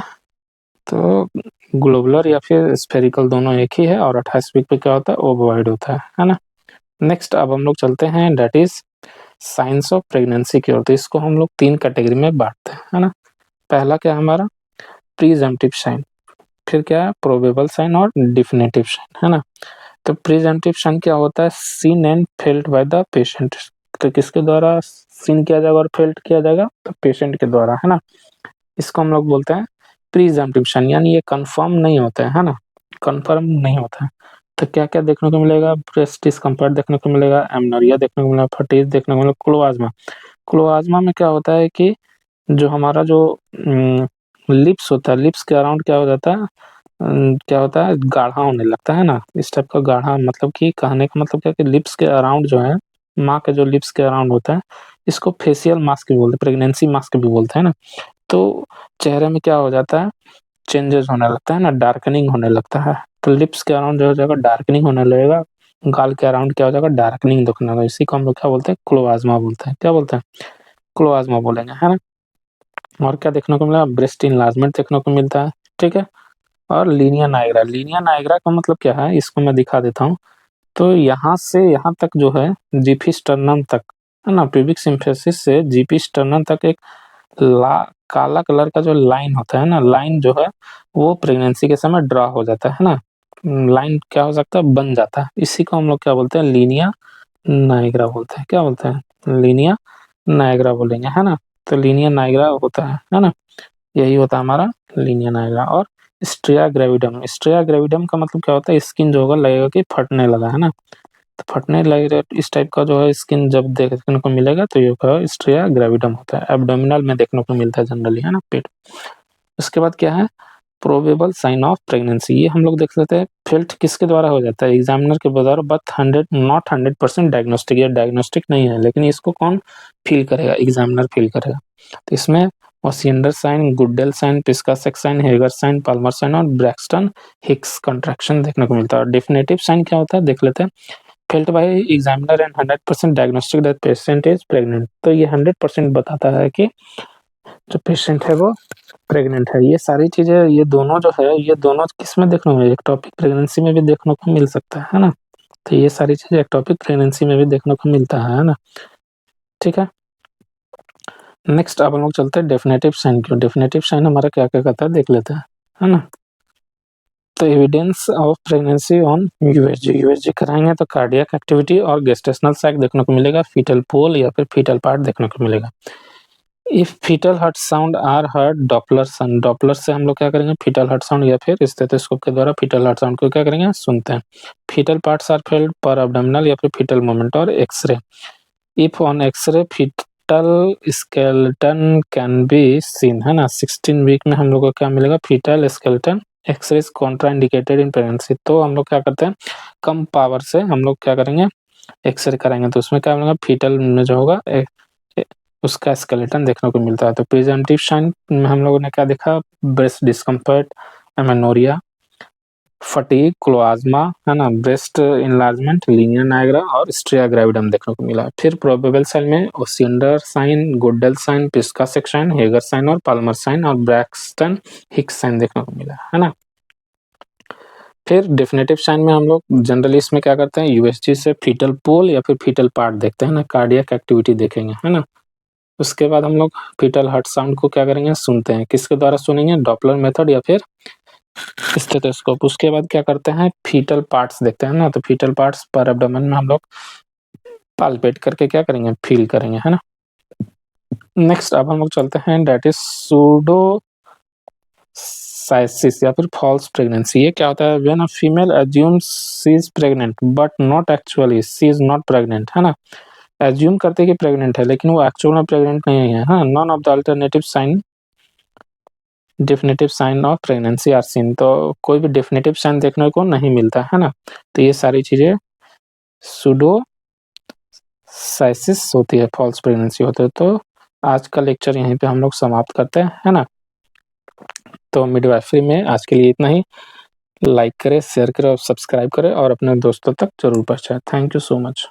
तो ग्लोबुलर या फिर स्फेरिकल दोनों एक ही है, और 28 वीक पे क्या होता है, ओवोइड होता है ना। नेक्स्ट अब हम लोग चलते हैं, that is science of pregnancy की ओर। तो इसको हम लोग 3 कैटेगरी में बांटते हैं, है ना। पहला क्या है हमारा, प्रीजम्पटिव साइन, फिर क्या है, प्रोबेबल साइन, और डिफिनेटिव साइन, है ना। तो प्रीजम्पटिव साइन क्या होता है, seen and felt by the patient. तो किसके द्वारा सीन किया जाएगा और फेल्ट किया जाएगा, तो पेशेंट के द्वारा, है ना। इसको हम लोग बोलते हैं प्रीजम्पटिव साइन, यानी ये कंफर्म नहीं होता है ना, कंफर्म नहीं होता है। तो क्या क्या देखने को मिलेगा, ब्रेस्ट डिस्कम्फर्ट देखने को मिलेगा, एमनोरिया देखने को मिलेगा, फटीज देखने को मिलेगा, क्लोआजमा। क्लोआजमा में क्या होता है कि जो हमारा जो लिप्स होता है, लिप्स के अराउंड क्या हो जाता है, क्या होता है, गाढ़ा होने लगता है ना, इस टाइप का गाढ़ा, मतलब कि कहने का मतलब क्या है कि लिप्स के अराउंड जो है, माँ के जो लिप्स के अराउंड होता है, इसको फेशियल मास्क भी बोलते हैं, प्रेगनेंसी मास्क भी बोलते हैं ना। तो चेहरे में क्या हो जाता है, चेंजेस होने लगता है ना, डार्कनिंग होने लगता है। तो लिप्स के अराउंड जो हो जाएगा, डार्कनिंग होने लगेगा, गाल के अराउंड क्या हो जाएगा, डार्कनिंग दिखने लगेगा। इसी को हम लोग क्या बोलते हैं, क्लोआजमा बोलते हैं। क्या बोलते हैं, क्लोआजमा बोलेंगे, है ना। और क्या देखने को मिला, ब्रेस्ट इनलार्जमेंट देखने को मिलता है, ठीक है। और लीनिया नायग्रा, लीनिया नायग्रा का मतलब क्या है, इसको मैं दिखा देता हूँ। तो यहाँ से यहाँ तक जो है, जीपी स्टर्नम तक, है ना, प्यूबिक सिम्फिसिस से जीपी स्टर्नम तक एक काला कलर का जो लाइन होता है ना, लाइन जो है वो प्रेगनेंसी के समय ड्रा हो जाता है ना, लाइन क्या हो सकता है, बन जाता है। इसी को हम लोग क्या बोलते हैं, लीनिया नायग्रा बोलते हैं। क्या बोलते हैं, लीनिया नायग्रा बोलेंगे, है ना। तो लीनिया नायग्रा होता है ना, यही होता है हमारा लीनिया नायग्रा। और स्ट्रिया ग्रेविडम, स्ट्रिया ग्रेविडम का मतलब क्या होता है, स्किन जो होगा लगेगा कि फटने लगा, है ना। तो फटने लगे, इस टाइप का जो है स्किन जब देखने को मिलेगा, तो ये क्या स्ट्रिया ग्रेविडम होता है। एब्डोमिनल में देखने को मिलता है जनरली, है ना, पेट। उसके बाद क्या है, प्रोबेबल साइन ऑफ प्रेगनेंसी, ये हम लोग देख लेते हैं, फेल्ट किसके द्वारा हो जाता है, एग्जामिनर के द्वारा, बट 100% डायग्नोस्टिक, ये डायग्नोस्टिक नहीं है, लेकिन इसको कौन फील करेगा, एग्जामिनर फील करेगा। तो इसमें Osiander sign, Goodell sign, Piskacek sign, Hegar sign, Palmer sign, और ब्रैक्सटन हिक्स कंट्रैक्शन देखने को मिलता है। और डेफिनेटिव साइन क्या होता है, देख लेते हैं, felt by examiner and 100% diagnostic that patient is pregnant. तो ये 100% बताता है कि जो पेशेंट है वो प्रेग्नेंट है। ये सारी चीजें, ये दोनों जो है, ये दोनों किस में देखने को मिले, एक्टोपिक प्रेगनेंसी में भी देखने को मिल सकता है ना। तो ये सारी चीजें एक्टोपिक प्रेगनेंसी में भी देखने को मिलता है ना। ठीक है, नेक्स्ट अब हम लोग चलते हैं डेफिनेटिव साइन की। डेफिनेटिव साइन हमारा क्या क्या करता है, देख लेते हैं, है ना। तो evidence of pregnancy on USG, USG कराएंगे तो कार्डियक एक्टिविटी और गेस्टेशनल सैक देखने को मिलेगा, फीटल पोल या फिर फीटल पार्ट देखने को मिलेगा। If fetal heart sound are heard Doppler सन, डॉपलर से हम लोग क्या करेंगे, फीटल हार्ट साउंड या फिर स्टेथोस्कोप के द्वारा फीटल हार्ट साउंड को क्या करेंगे, सुनते हैं। Fetal parts are felt per abdominal या फिर फीटल मोमेंट और x-ray. If on x-ray fetal skeleton can be seen, है ना। 16 वीक में हम लोग को क्या मिलेगा, fetal skeleton x-ray is contraindicated in pregnancy. तो हम लोग क्या करते हैं, कम पावर से हम लोग क्या करेंगे, एक्सरे कराएंगे, तो उसमें क्या मिलेगा, फीटल में जो होगा उसका स्केलेटन देखने को मिलता है। तो प्रिजम्पटिव साइन में हम लोगों ने क्या देखा, ब्रेस्ट डिस्कम्फर्ट, एमेनोरिया, फटीग, क्लोआजमा, है ना, ब्रेस्ट इनलार्जमेंट, लीनियर नायग्रा और स्ट्रिया ग्रेविडम देखने को मिला। फिर प्रोबेबल साइन में Osiander sign, Goodell sign, Piskacek sign, Hegar sign और पाल्मर साइन और ब्रैक्सटन हिक्स साइन देखने को मिला, है ना। फिर डेफिनेटिव साइन में हम लोग जनरली इसमें क्या करते हैं, यूएसजी से फीटल पोल या फिर फीटल पार्ट देखते हैं ना, कार्डियक एक्टिविटी देखेंगे, है ना। उसके बाद हम लोग फीटल हार्ट साउंड को क्या करेंगे, सुनते हैं, किसके द्वारा सुनेंगे, डॉपलर मेथड या फिर स्टेथोस्कोप। उसके बाद क्या करते हैं, फीटल पार्ट्स देखते हैं ना, तो फीटल पार्ट्स पर एब्डोमेन में हम लोग पाल्पेट करके क्या करेंगे, फील करेंगे, है ना। नेक्स्ट अब हम लोग चलते हैं, डेट इज सूडो साइसिस या फिर फॉल्स प्रेगनेंसी। ये क्या होता है, when a female assumes she is pregnant but not actually she is not pregnant, है ना। एज्यूम करते कि प्रेग्नेंट है लेकिन वो एक्चुअल में प्रेग्नेंट नहीं है, हाँ। None of the alternative sign definitive sign of pregnancy are seen, तो कोई भी डेफिनेटिव साइन देखने को नहीं मिलता, है ना। तो ये सारी चीजें सूडो साइसिस होती है, फॉल्स प्रेगनेंसी होते है। तो आज का लेक्चर यहीं पे हम लोग समाप्त करते हैं, है ना। तो मिडवाइफरी में आज के लिए इतना ही। लाइक करें, शेयर करें और सब्सक्राइब करें और अपने दोस्तों तक जरूर पहुंचाएं। Thank you so much.